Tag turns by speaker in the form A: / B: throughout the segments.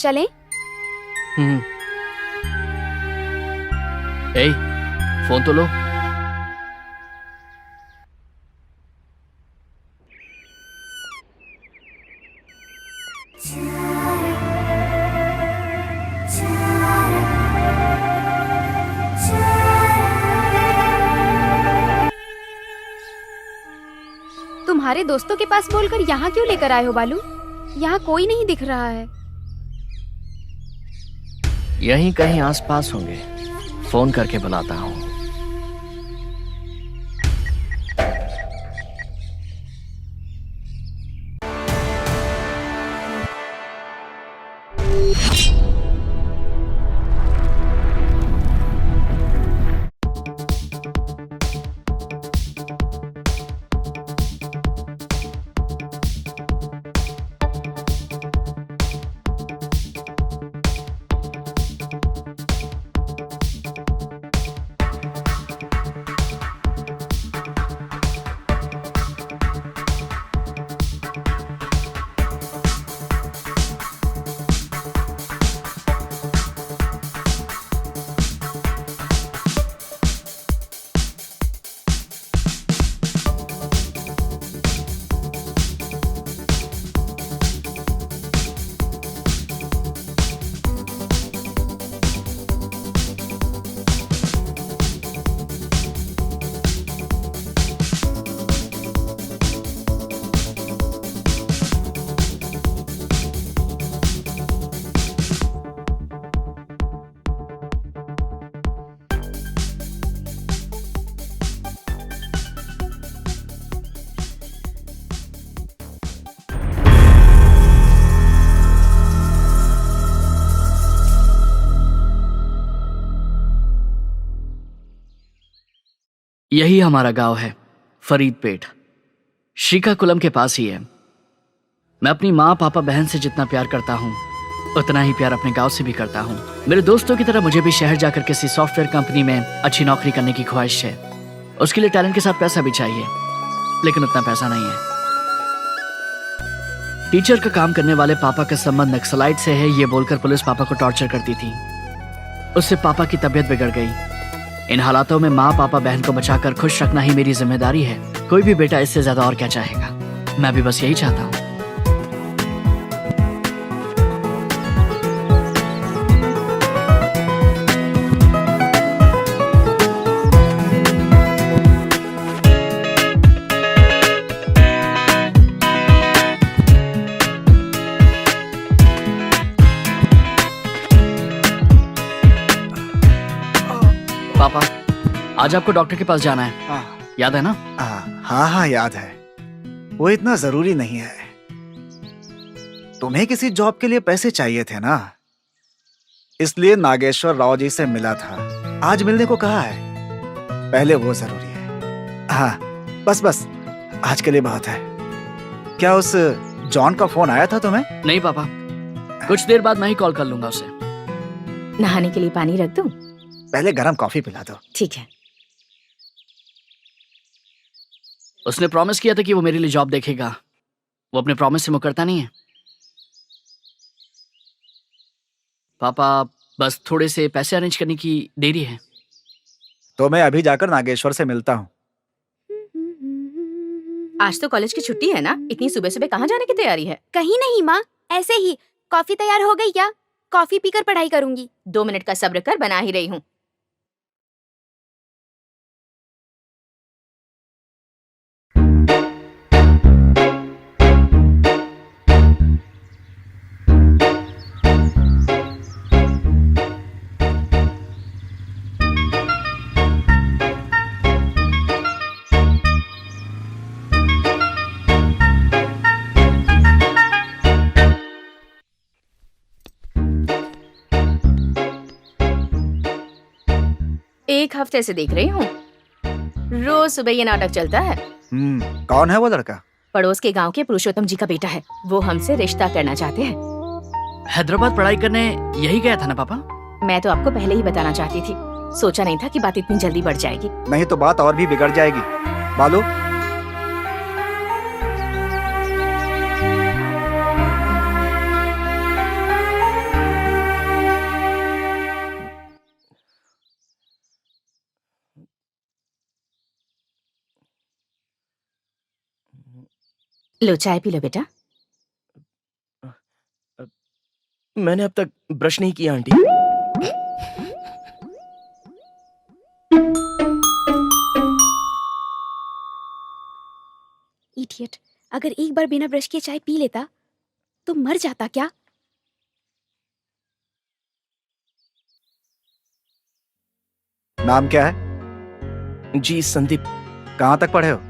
A: चलें?
B: ए, फोन तो लो।
A: तुम्हारे दोस्तों के पास बोलकर यहाँ क्यों लेकर आए हो बालू? यहाँ कोई नहीं दिख रहा है।
B: यहीं कहीं आसपास होंगे, फोन करके बुलाता हूँ। यही हमारा गांव है, फरीदपेट, श्रीकाकुलम के पास ही है। मैं अपनी माँ, पापा, बहन से जितना प्यार करता हूँ उतना ही प्यार अपने गांव से भी करता हूँ। मेरे दोस्तों की तरह मुझे भी शहर जाकर किसी सॉफ्टवेयर कंपनी में अच्छी नौकरी करने की ख्वाहिश है। उसके लिए टैलेंट के साथ पैसा भी चाहिए, लेकिन उतना पैसा नहीं है। टीचर का काम करने वाले पापा का संबंध नक्सलाइट से है, ये बोलकर पुलिस पापा को टॉर्चर करती थी। उससे पापा की तबीयत बिगड़ गई। इन हालातों में माँ, पापा, बहन को बचाकर खुश रखना ही मेरी जिम्मेदारी है। कोई भी बेटा इससे ज्यादा और क्या चाहेगा। मैं भी बस यही चाहता हूँ। पापा, आज आपको डॉक्टर के पास जाना है। याद है ना?
C: हाँ याद है। वो इतना जरूरी नहीं है। तुम्हें किसी जॉब के लिए पैसे चाहिए थे ना, इसलिए नागेश्वर राव जी से मिला था। आज मिलने को कहा है। पहले वो जरूरी है। हाँ, बस आज के लिए बहुत है। क्या उस जॉन का फोन आया था तुम्हें?
B: नहीं पापा, कुछ देर बाद मैं ही कॉल कर लूंगा उसे।
D: नहाने के लिए पानी रख दूं?
C: पहले गरम कॉफी पिला दो।
D: ठीक है।
B: उसने प्रॉमिस किया था कि वो मेरे लिए जॉब देखेगा। वो अपने प्रॉमिस से मुकरता नहीं है। पापा, बस थोड़े से पैसे अरेंज करने की देरी है।
C: तो मैं अभी जाकर नागेश्वर से मिलता हूँ।
D: आज तो कॉलेज की छुट्टी है ना, इतनी सुबह सुबह कहाँ जाने की तैयारी है?
A: कहीं नहीं माँ, ऐसे ही। कॉफी तैयार हो गई क्या? कॉफी पीकर पढ़ाई करूंगी।
D: 2 मिनट का सब्र कर, बना ही रही हूँ। एक हफ्ते से देख रही हूँ, रोज सुबह ये नाटक चलता है।
C: कौन है वो लड़का?
D: पड़ोस के गांव के पुरुषोत्तम जी का बेटा है। वो हमसे रिश्ता करना चाहते हैं।
B: हैदराबाद पढ़ाई करने यही गया था ना पापा?
D: मैं तो आपको पहले ही बताना चाहती थी, सोचा नहीं था कि बात इतनी जल्दी बढ़ जाएगी।
C: नहीं तो बात और भी बिगड़ जाएगी। बालू,
D: लो चाय पी लो बेटा।
E: मैंने अब तक ब्रश नहीं किया आंटी।
A: इडियट, अगर एक बार बिना ब्रश किए चाय पी लेता तो मर जाता क्या?
C: नाम क्या है?
E: जी संदीप।
C: कहाँ तक पढ़े हो?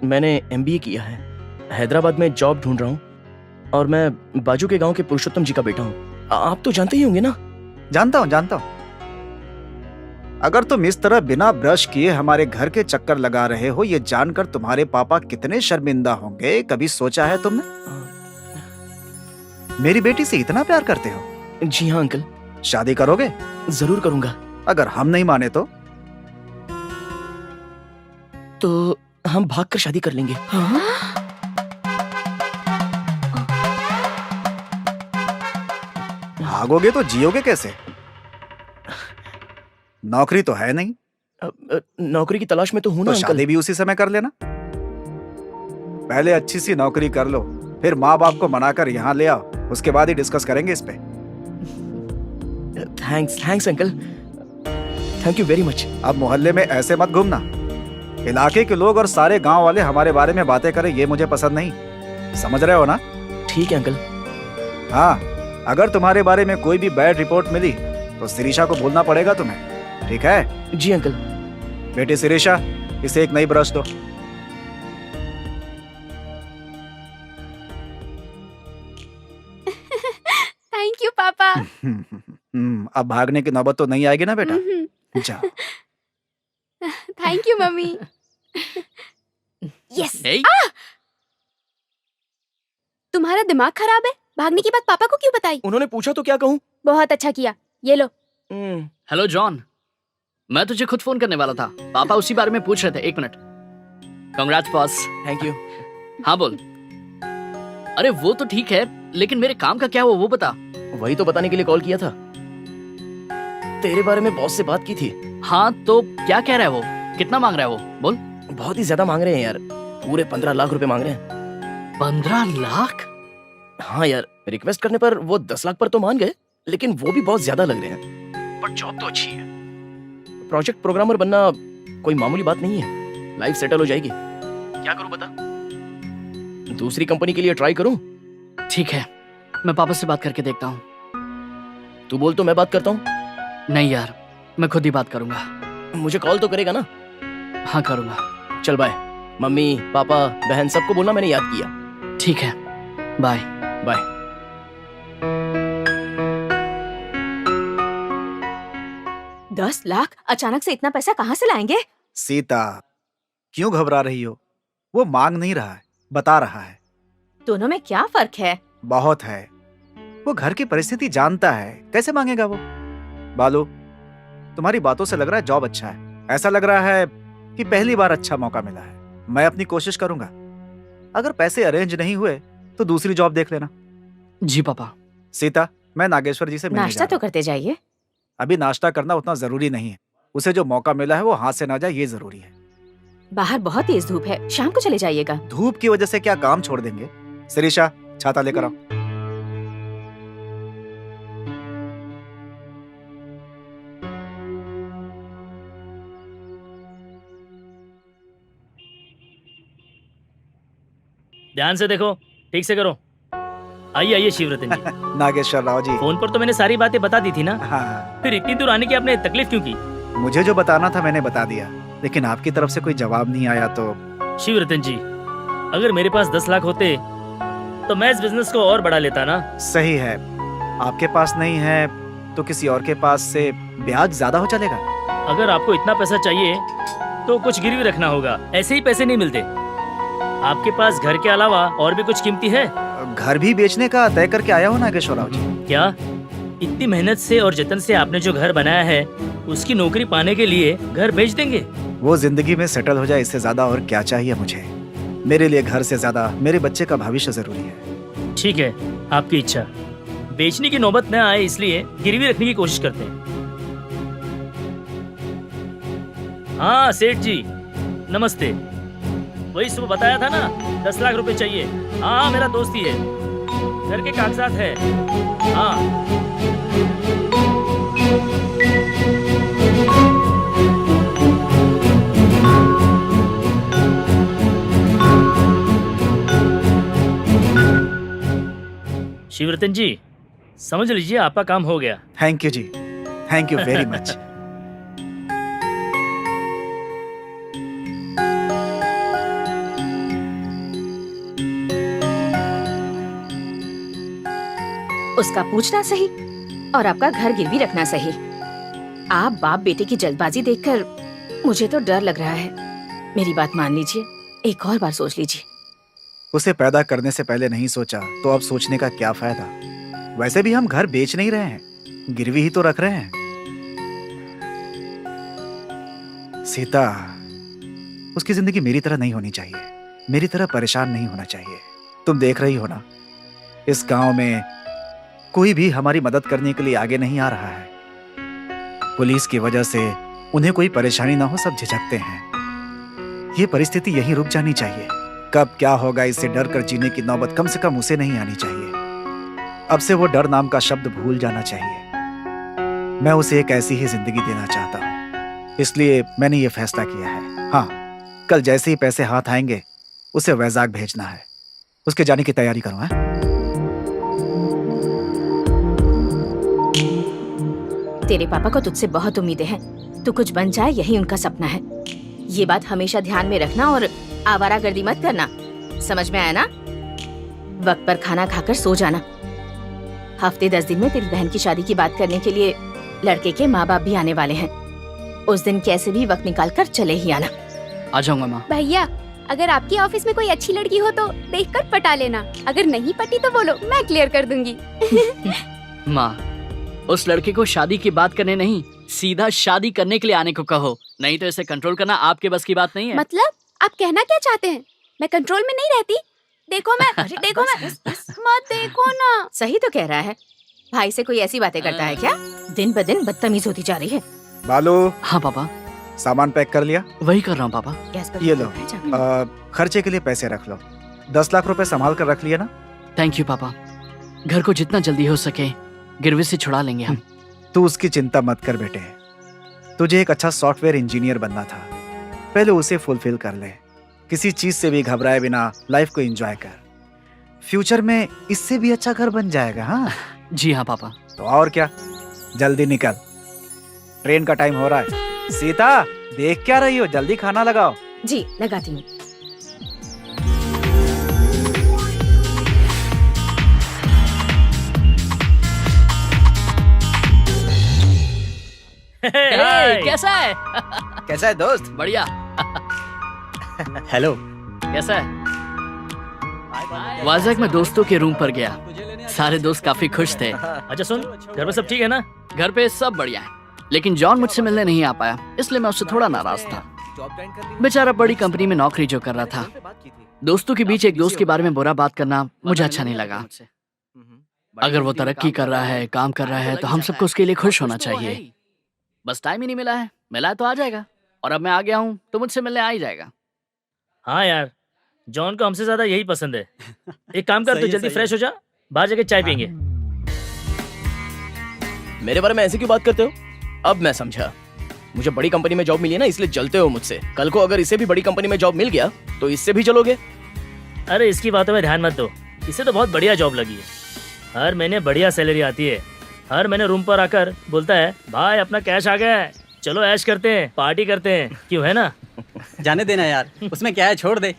E: मैंने MBA किया है। हैदराबाद में जॉब ढूंढ रहा हूँ और मैं बाजू के गांव के पुरुषोत्तम जी का बेटा हूँ। आप तो जानते ही होंगे ना।
C: जानता हूँ जानता हूँ। अगर तुम इस तरह बिना ब्रश किए हमारे घर के चक्कर लगा रहे हो, ये जानकर तुम्हारे पापा कितने शर्मिंदा होंगे, कभी सोचा है तुमने? मेरी बेटी से इतना प्यार करते हो?
E: जी हाँ अंकल।
C: शादी करोगे?
E: जरूर करूंगा।
C: अगर हम नहीं माने तो
E: हम भागकर शादी कर लेंगे।
C: भागोगे तो जियोगे कैसे? नौकरी तो है नहीं।
E: नौकरी की तलाश में तो हूं ना
C: तो
E: अंकल।
C: शादी भी उसी समय कर लेना। पहले अच्छी सी नौकरी कर लो, फिर माँ बाप को मनाकर यहाँ ले आओ, उसके बाद ही डिस्कस करेंगे इस पे।
E: Thanks uncle, thank you very much.
C: अब मोहल्ले में ऐसे मत घूमना। इलाके के लोग और सारे गांव वाले हमारे बारे में बातें करें, ये मुझे पसंद नहीं। समझ रहे हो ना?
E: ठीक है अंकल।
C: हाँ, अगर तुम्हारे बारे में कोई भी बैड रिपोर्ट मिली तो शिरीषा को बोलना पड़ेगा तुम्हें, ठीक है?
E: जी अंकल।
C: बेटी शिरीषा, इसे एक नई ब्रश दो।
A: थैंक यू पापा।
C: अब भागने की नौबत तो नहीं आएगी ना बेटा? जाओ।
A: Thank you mummy. Yes.
B: Hey,
A: तुम्हारा दिमाग खराब है? भागने की बात पापा को क्यों बताई?
E: उन्होंने पूछा तो क्या कहूँ।
A: बहुत अच्छा किया, ये लो।
B: हेलो जॉन, मैं तुझे खुद फोन करने वाला था। पापा उसी बारे में पूछ रहे थे। 1 minute. Congrats boss.
E: Thank you.
B: हाँ बोल। अरे वो तो ठीक है, लेकिन मेरे काम का क्या हुआ वो बता।
E: वही तो बताने के लिए कॉल किया था। तेरे बारे में बॉस से बात की थी।
B: हाँ तो क्या कह रहा है वो? कितना मांग रहा है वो? बोल।
E: बहुत ही ज्यादा मांग रहे हैं यार, पूरे 15 लाख रुपए मांग रहे हैं।
B: 15 लाख?
E: हाँ यार, रिक्वेस्ट करने पर वो 10 लाख पर तो मान गए, लेकिन वो भी बहुत ज्यादा लग रहे हैं। पर जॉब तो अच्छी है। प्रोजेक्ट प्रोग्रामर बनना कोई मामूली बात नहीं है। लाइफ सेटल हो जाएगी। क्या करूं बता? दूसरी कंपनी के लिए ट्राई करूं?
B: ठीक है, मैं पापा से बात करके देखता हूँ।
E: तू बोल तो मैं बात करता हूँ।
B: नहीं यार, मैं खुद ही बात करूंगा।
E: मुझे कॉल तो करेगा ना?
B: हाँ करूंगा।
E: चल बाय। मम्मी पापा बहन सबको बोलना मैंने याद किया।
B: ठीक है, बाय।
E: बाय।
D: 10 लाख? अचानक से इतना पैसा कहाँ से लाएंगे?
C: सीता, क्यों घबरा रही हो? वो मांग नहीं रहा है, बता रहा है।
D: दोनों में क्या फर्क है?
C: बहुत है। वो घर की परिस्थिति जानता है, कैसे मांगेगा वो? बालू, तुम्हारी बातों से लग रहा है जॉब अच्छा है। ऐसा लग रहा है कि पहली बार अच्छा मौका मिला है। मैं अपनी कोशिश करूंगा। अगर पैसे अरेंज नहीं हुए तो दूसरी जॉब देख लेना।
B: जी पापा।
C: सीता, मैं नागेश्वर जी से मिलने
D: नाश्ता
C: जा
D: तो
C: रहा
D: करते जाइए।
C: हूं। अभी नाश्ता करना उतना जरूरी नहीं है। उसे जो मौका मिला है वो हाथ से ना जाए, ये जरूरी है।
D: बाहर बहुत तेज धूप है, शाम को चले जाइएगा।
C: धूप की वजह से क्या काम छोड़ देंगे? शिरीषा, छाता लेकर आओ।
F: ध्यान से देखो, ठीक से करो। आइए आइए शिवरतन जी।
C: नागेश्वर राव जी।
F: फोन पर तो मैंने सारी बातें बता दी थी ना,
C: हाँ,
F: फिर इतनी दूर आने की आपने तकलीफ क्यों की?
C: मुझे जो बताना था मैंने बता दिया, लेकिन आपकी तरफ से कोई जवाब नहीं आया तो।
F: शिवरतन जी, अगर मेरे पास 10 लाख होते तो मैं इस बिजनेस को और बढ़ा लेता ना।
C: सही है, आपके पास नहीं है तो किसी और के पास से ब्याज ज्यादा हो चलेगा।
F: अगर आपको इतना पैसा चाहिए तो कुछ गिरवी रखना होगा, ऐसे ही पैसे नहीं मिलते। आपके पास घर के अलावा और भी कुछ कीमती है?
C: घर भी बेचने का तय करके आया हो नागेश्वर राव जी?
F: क्या इतनी मेहनत से और जतन से आपने जो घर बनाया है उसकी नौकरी पाने के लिए घर बेच देंगे?
C: वो जिंदगी में सेटल हो जाए, इससे ज्यादा और क्या चाहिए मुझे? मेरे लिए घर से ज्यादा मेरे बच्चे का भविष्य जरूरी है।
F: ठीक है, आपकी इच्छा। बेचने की नौबत न आए इसलिए गिरवी रखने की कोशिश करते हैं। हाँ सेठ जी, नमस्ते। वही सुबह बताया था ना, 10 लाख रुपए चाहिए। हाँ मेरा दोस्त ही है, घर के कागजात है। हाँ शिवरतन जी, समझ लीजिए आपका काम हो गया।
C: थैंक यू जी, थैंक यू वेरी मच।
D: उसका पूछना सही और आपका घर गिरवी रखना सही। आप बाप बेटे की जल्दबाजी देखकर मुझे तो डर लग रहा है। मेरी बात मान लीजिए, एक और बार सोच लीजिए।
C: उसे पैदा करने से पहले नहीं सोचा तो अब सोचने का क्या फायदा। वैसे भी हम घर बेच नहीं रहे हैं, गिरवी ही तो रख रहे हैं। सीता, उसकी जिंदगी मेरी तरह नहीं होनी चाहिए, मेरी तरह परेशान नहीं होना चाहिए। तुम देख रही हो ना, इस गांव में कोई भी हमारी मदद करने के लिए आगे नहीं आ रहा है। पुलिस की वजह से उन्हें कोई परेशानी ना हो, सब झिझकते हैं। ये परिस्थिति यहीं रुक जानी चाहिए। कब क्या होगा इससे डर कर जीने की नौबत कम से कम उसे नहीं आनी चाहिए। अब से वो डर नाम का शब्द भूल जाना चाहिए। मैं उसे एक ऐसी ही जिंदगी देना चाहता हूँ, इसलिए मैंने ये फैसला किया है। हाँ, कल जैसे ही पैसे हाथ आएंगे उसे वैजाग भेजना है। उसके जाने की तैयारी करो। है
D: तेरे पापा को तुझसे बहुत उम्मीदें हैं। तू कुछ बन जाए, यही उनका सपना है। ये बात हमेशा ध्यान में रखना और आवारागर्दी मत करना। समझ में आया ना? वक्त पर खाना खाकर सो जाना। हफ्ते 10 दिन में तेरी बहन की शादी की बात करने के लिए लड़के के माँ बाप भी आने वाले हैं। उस दिन कैसे भी वक्त निकाल कर चले ही आना।
B: आ जाऊंगा माँ।
A: भैया, अगर आपकी ऑफिस में कोई अच्छी लड़की हो तो देखकर पटा लेना। अगर नहीं पटी तो बोलो, मैं क्लियर कर दूंगी।
B: माँ, उस लड़के को शादी की बात करने नहीं, सीधा शादी करने के लिए आने को कहो। नहीं तो इसे कंट्रोल करना आपके बस की बात नहीं है।
A: मतलब आप कहना क्या चाहते हैं? मैं कंट्रोल में नहीं रहती? देखो मैं मत देखो ना।
D: सही तो कह रहा है। भाई से कोई ऐसी बातें करता है क्या? दिन ब दिन बदतमीज होती जा रही है।
C: बालू,
B: हाँ पापा,
C: सामान पैक कर लिया?
B: वही कर रहा हूँ पापा।
D: गैस पर
C: ये लो।
D: है, जाके।
C: खर्चे के लिए पैसे रख लो। 10 लाख रुपए संभाल कर रख लिया ना?
B: थैंक यू पापा। घर को जितना जल्दी हो सके गिरवी से छुड़ा लेंगे हम।
C: तू उसकी चिंता मत कर बेटे। तुझे एक अच्छा सॉफ्टवेयर इंजीनियर बनना था, पहले उसे फुलफिल कर ले। किसी चीज से भी घबराए बिना लाइफ को एंजॉय कर। फ्यूचर में इससे भी अच्छा घर बन जाएगा। हाँ
B: जी हाँ पापा।
C: तो और क्या, जल्दी निकल, ट्रेन का टाइम हो रहा है। सीता, देख क्या रही हो? जल्दी खाना लगाओ।
D: जी लगाती हूँ।
F: हाय।
B: कैसा है?
C: कैसा है दोस्त?
B: बढ़िया।
C: हेलो।
B: कैसा है? वाजग में दोस्तों के रूम पर गया, सारे दोस्त काफी खुश थे।
F: अच्छा सुन, घर में सब ठीक है ना?
B: घर पे सब बढ़िया है, लेकिन जॉन मुझसे मिलने नहीं आ पाया, इसलिए मैं उससे थोड़ा नाराज था। बेचारा बड़ी कंपनी में नौकरी जो कर रहा था। दोस्तों के बीच एक दोस्त के बारे में बुरा बात करना मुझे अच्छा नहीं लगा। अगर वो तरक्की कर रहा है, काम कर रहा है, तो हम सबको उसके लिए खुश होना चाहिए। बस टाइम ही नहीं मिला है, मिला है तो आ जाएगा। और अब मैं आ गया हूँ तो मुझसे मिलने आ ही जाएगा।
F: हाँ यार, जॉन को हमसे ज्यादा यही पसंद है। एक काम कर, तू जल्दी फ्रेश हो जा, बाहर जाके चाय पियेंगे।
E: मेरे बारे में ऐसे क्यों बात करते हो? अब मैं समझा। मुझे बड़ी कंपनी में जॉब मिली है ना, इसलिए जलते हो मुझसे। कल को अगर इसे भी बड़ी कंपनी में जॉब मिल गया तो इससे भी चलोगे?
F: अरे इसकी बातों में ध्यान मत दो, इसे तो बहुत बढ़िया जॉब लगी है। हर महीने बढ़िया सैलरी आती है। हर महीने रूम पर आकर बोलता है, भाई अपना कैश आ गया है, चलो ऐश करते हैं, पार्टी करते हैं। क्यों, है ना?
G: जाने देना यार, उसमें क्या है, छोड़ दे।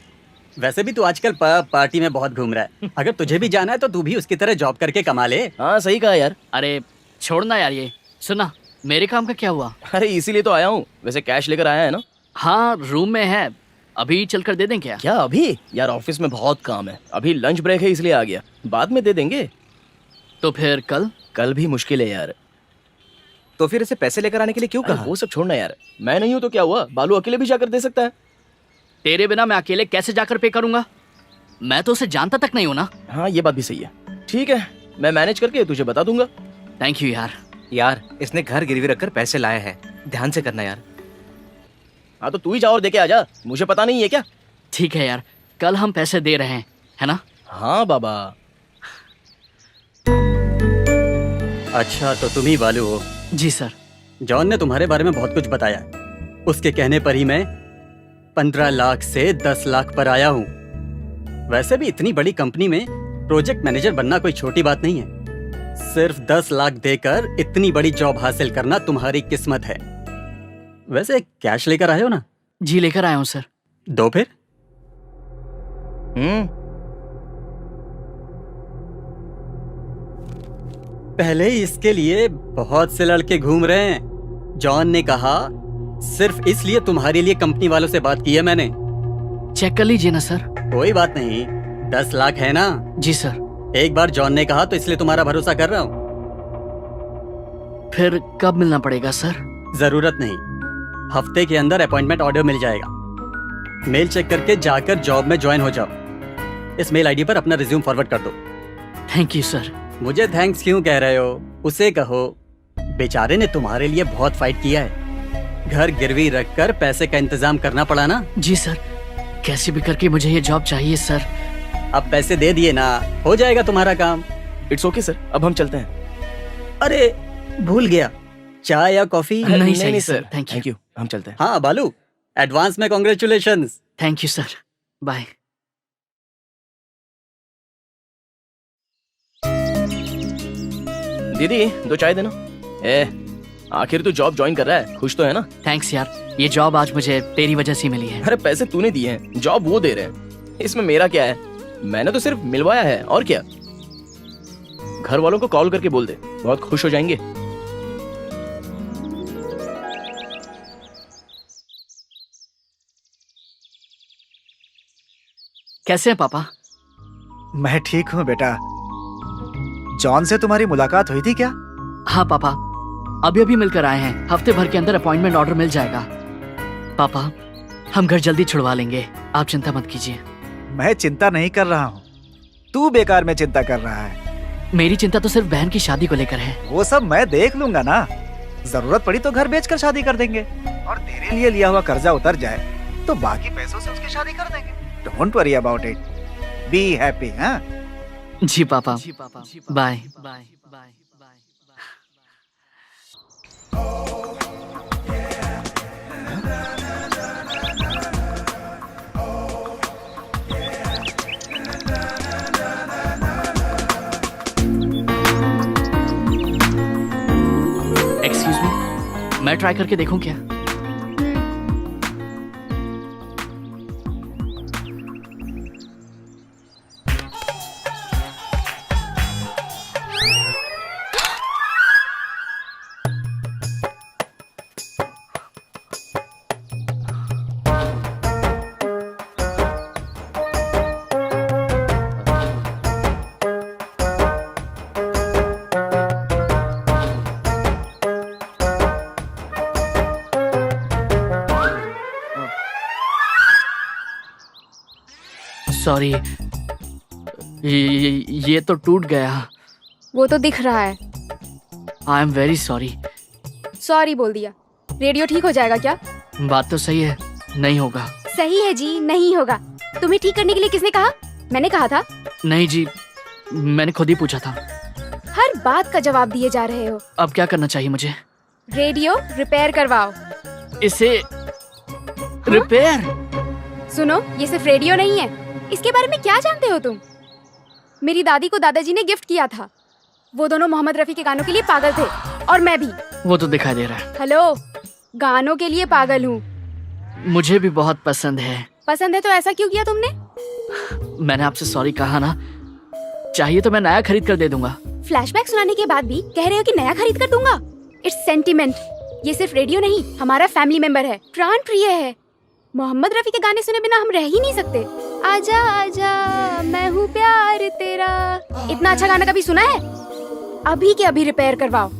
G: वैसे भी तू आजकल पार्टी में बहुत घूम रहा है। अगर तुझे भी जाना है तो तू भी उसकी तरह जॉब करके कमा ले।
E: हाँ सही कहा यार।
B: अरे छोड़ना यार, ये सुना, मेरे काम का क्या हुआ?
E: अरे इसीलिए तो आया हूँ। वैसे कैश लेकर आया है ना?
B: हाँ रूम में है, अभी चलकर दे दें क्या?
E: क्या अभी? यार ऑफिस में बहुत काम है, अभी लंच ब्रेक है इसलिए आ गया। बाद में दे देंगे।
B: तो फिर कल?
E: कल भी मुश्किल है यार।
C: तो फिर इसे पैसे लेकर आने के लिए क्यों
E: अरे
C: कहा?
E: वो सब छोड़ना यार, मैं नहीं हूँ तो क्या हुआ, बालू अकेले भी जाकर दे सकता है।
B: तेरे बिना मैं अकेले कैसे जाकर पे करूंगा? मैं तो उसे जानता तक नहीं हूं ना।
E: हाँ ये बात भी सही है। ठीक है, मैं मैनेज करके तुझे बता दूंगा।
B: थैंक यू यार।
H: यार इसने घर गिरवी रखकर पैसे लाए हैं, ध्यान से करना यार।
E: हाँ तो तू ही जा और दे के आ जा, मुझे पता नहीं है क्या?
B: ठीक है यार, कल हम पैसे दे रहे हैं, है ना?
E: हाँ बाबा।
G: अच्छा तो तुम ही बालू हो।
B: जी सर।
G: जॉन ने तुम्हारे बारे में बहुत कुछ बताया। उसके कहने पर ही मैं 15 लाख से 10 लाख पर आया हूँ। वैसे भी इतनी बड़ी कंपनी में प्रोजेक्ट मैनेजर बनना कोई छोटी बात नहीं है। सिर्फ 10 लाख देकर इतनी बड़ी जॉब हासिल करना तुम्हारी किस्मत है। वैसे कैश लेकर आए हो ना?
B: जी लेकर आया हूँ सर।
G: दो फिर। पहले ही इसके लिए बहुत से लड़के घूम रहे हैं। जॉन ने कहा सिर्फ इसलिए तुम्हारे लिए कंपनी वालों से बात की है मैंने।
B: चेक कर लीजिए ना सर।
G: कोई बात नहीं, 10 लाख है ना?
B: जी सर।
G: एक बार जॉन ने कहा तो इसलिए तुम्हारा भरोसा कर रहा हूँ।
B: फिर कब मिलना पड़ेगा सर?
G: जरूरत नहीं, हफ्ते के अंदर अपॉइंटमेंट ऑर्डर मिल जाएगा। मेल चेक करके जाकर जॉब में ज्वाइन हो जाओ। इस मेल आईडी पर अपना रिज्यूम फॉरवर्ड कर दो।
B: Thank you sir.
G: मुझे थैंक्स क्यों कह रहे हो? उसे कहो बेचारे ने तुम्हारे लिए बहुत फाइट किया है। घर गिरवी रखकर पैसे का इंतजाम करना पड़ा ना?
B: जी सर, कैसे भी करके मुझे ये जॉब चाहिए सर।
G: अब पैसे दे दिए ना, हो जाएगा तुम्हारा काम।
E: इट्स ओके सर, अब हम चलते हैं।
G: अरे भूल गया, चाय या कॉफी?
B: नहीं चाहिए सर, थैंक यू।
E: हम चलते हैं।
G: हाँ बालू, एडवांस में congratulations.
B: Thank you sir, bye.
E: दीदी 2 चाय देना। आखिर तू जॉब ज्वाइन कर रहा है, खुश तो है ना?
B: थैंक्स यार, ये जॉब आज मुझे तेरी वजह से मिली है।
E: अरे पैसे तूने दिए हैं, जॉब वो दे रहे हैं, इसमें मेरा क्या है? मैंने तो सिर्फ मिलवाया है, और क्या। घर वालों को कॉल करके बोल दे, बहुत खुश हो जाएंगे।
B: कैसे हैं पापा?
C: मैं ठीक हूँ बेटा। जॉन से तुम्हारी मुलाकात हुई थी क्या?
B: हाँ पापा, अभी अभी मिलकर आए हैं। हफ्ते भर के अंदर अपॉइंटमेंट ऑर्डर मिल जाएगा। पापा, हम घर जल्दी छुड़वा लेंगे, आप चिंता मत कीजिए।
C: मैं चिंता नहीं कर रहा हूँ, तू बेकार में चिंता कर रहा है।
B: मेरी चिंता तो सिर्फ बहन की शादी को लेकर है।
C: वो सब मैं देख लूंगा ना। जरूरत पड़ी तो घर बेचकर शादी कर देंगे, और तेरे लिए लिया हुआ कर्जा उतर जाए तो बाकी पैसों से उसकी शादी कर देंगे। Don't worry about it, be happy. हाँ
B: जी पापा, bye bye bye. Excuse me, मैं ट्राई करके देखूं क्या? सॉरी, ये तो टूट गया।
A: वो तो दिख रहा है।
B: I am very sorry.
A: Sorry बोल दिया। रेडियो ठीक हो जाएगा क्या?
B: बात तो सही है, नहीं होगा।
A: सही है जी, नहीं होगा। तुम्हें ठीक करने के लिए किसने कहा? मैंने कहा था।
B: नहीं जी, मैंने खुद ही पूछा था।
A: हर बात का जवाब दिए जा रहे हो।
B: अब क्या करना चाहिए मुझे?
A: रेडियो रिपेयर करवाओ।
B: इसे रिपेयर?
A: सुनो, ये सिर्फ रेडियो नहीं है। इसके बारे में क्या जानते हो तुम? मेरी दादी को दादाजी ने गिफ्ट किया था। वो दोनों मोहम्मद रफी के गानों के लिए पागल थे, और मैं भी।
B: वो तो दिखाई दे रहा है।
A: हेलो, गानों के लिए पागल हूँ।
B: मुझे भी बहुत पसंद है।
A: पसंद है तो ऐसा क्यों किया तुमने?
B: मैंने आपसे सॉरी कहा ना। चाहिए तो मैं नया खरीद कर दे दूंगा।
A: फ्लैशबैक सुनाने के बाद भी कह रहे हो कि नया खरीद कर दूंगा? It's sentiment. ये सिर्फ रेडियो नहीं, हमारा फैमिली मेंबर है, प्राण प्रिय है। मोहम्मद रफी के गाने सुने बिना हम रह ही नहीं सकते। आजा आजा मैं हूँ प्यार तेरा, इतना अच्छा गाना कभी सुना है? अभी के अभी रिपेयर करवाओ।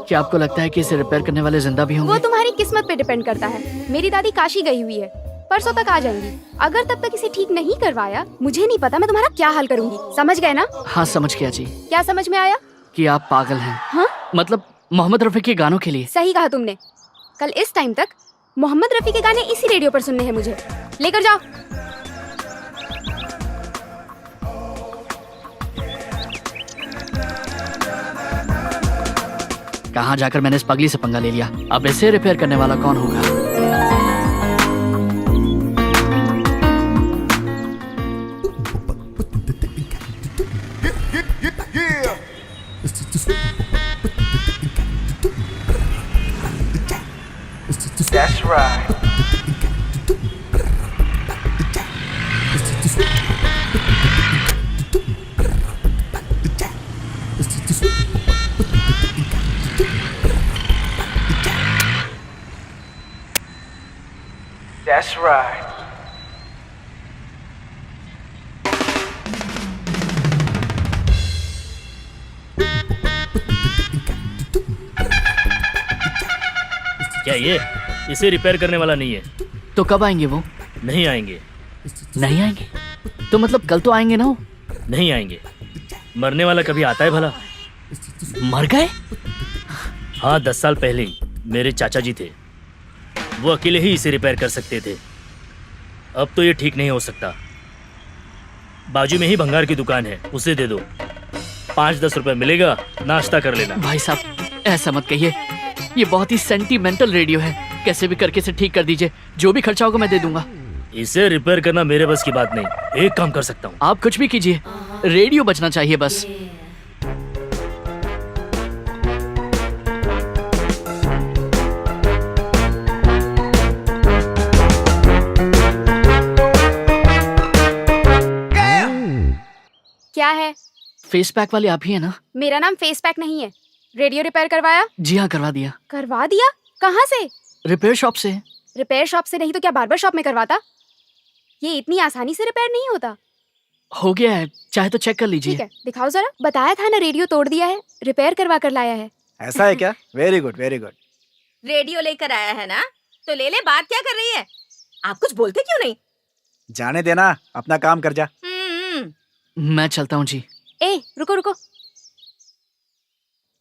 B: क्या आपको लगता है कि इसे रिपेयर करने वाले जिंदा भी
A: वो
B: होंगे?
A: तुम्हारी किस्मत पे डिपेंड करता है। मेरी दादी काशी गई हुई है, परसों तक आ जाएंगी। अगर तब तक इसे ठीक नहीं करवाया, मुझे नहीं पता मैं तुम्हारा क्या हाल करूंगी। समझ गए ना?
B: हाँ समझ गया जी।
A: क्या समझ में आया?
B: कि आप पागल हैं।
A: हाँ?
B: मतलब मोहम्मद रफी के गानों के लिए।
A: सही कहा तुमने। कल इस टाइम तक मोहम्मद रफी के गाने इसी रेडियो पर सुनने हैं मुझे। लेकर जाओ।
B: कहाँ जाकर मैंने इस पगली से पंगा ले लिया। अब इसे रिपेयर करने वाला कौन होगा?
I: That's right. That's right.
F: क्या ये इसे रिपेयर करने वाला नहीं है?
B: तो कब आएंगे वो?
F: नहीं आएंगे।
B: नहीं आएंगे? तो मतलब कल तो आएंगे ना वो?
F: नहीं आएंगे। मरने वाला कभी आता है भला?
B: मर गए?
F: हाँ, 10 साल पहले ही मेरे चाचा जी थे, वो अकेले ही इसे रिपेयर कर सकते थे। अब तो ये ठीक नहीं हो सकता। बाजू में ही भंगार की दुकान है, उसे दे दो। 5-10 रुपए मिलेगा, नाश्ता कर लेना।
B: भाई साहब ऐसा मत कहिए, ये बहुत ही सेंटीमेंटल रेडियो है। कैसे भी करके इसे ठीक कर दीजिए, जो भी खर्चा होगा मैं दे दूंगा।
F: इसे रिपेयर करना मेरे बस की बात नहीं। एक काम कर सकता हूँ।
B: आप कुछ भी कीजिए, रेडियो बजना चाहिए बस।
A: क्या है?
B: फेस पैक वाले आप ही है ना?
A: मेरा नाम फेस पैक नहीं है। रेडियो रिपेयर करवाया?
B: जी हाँ, करवा दिया।
A: करवा दिया? कहाँ से?
B: रिपेयर शॉप से।
A: रिपेयर शॉप से नहीं तो क्या बार्बर शॉप में करवाता? ये इतनी आसानी से रिपेयर नहीं होता।
B: हो गया है, चाहे तो चेक कर लीजिए।
A: ठीक है, दिखाओ जरा। बताया था ना रेडियो तोड़ दिया है, रिपेयर करवा कर लाया है।
C: ऐसा है क्या? Very good very good.
D: Radio लेकर आया है ना, तो ले ले। बात क्या कर रही है? आप कुछ बोलते क्यों नहीं?
C: जाने देना, अपना काम कर जा।
B: मैं चलता हूँ जी।
A: ए रुको रुको,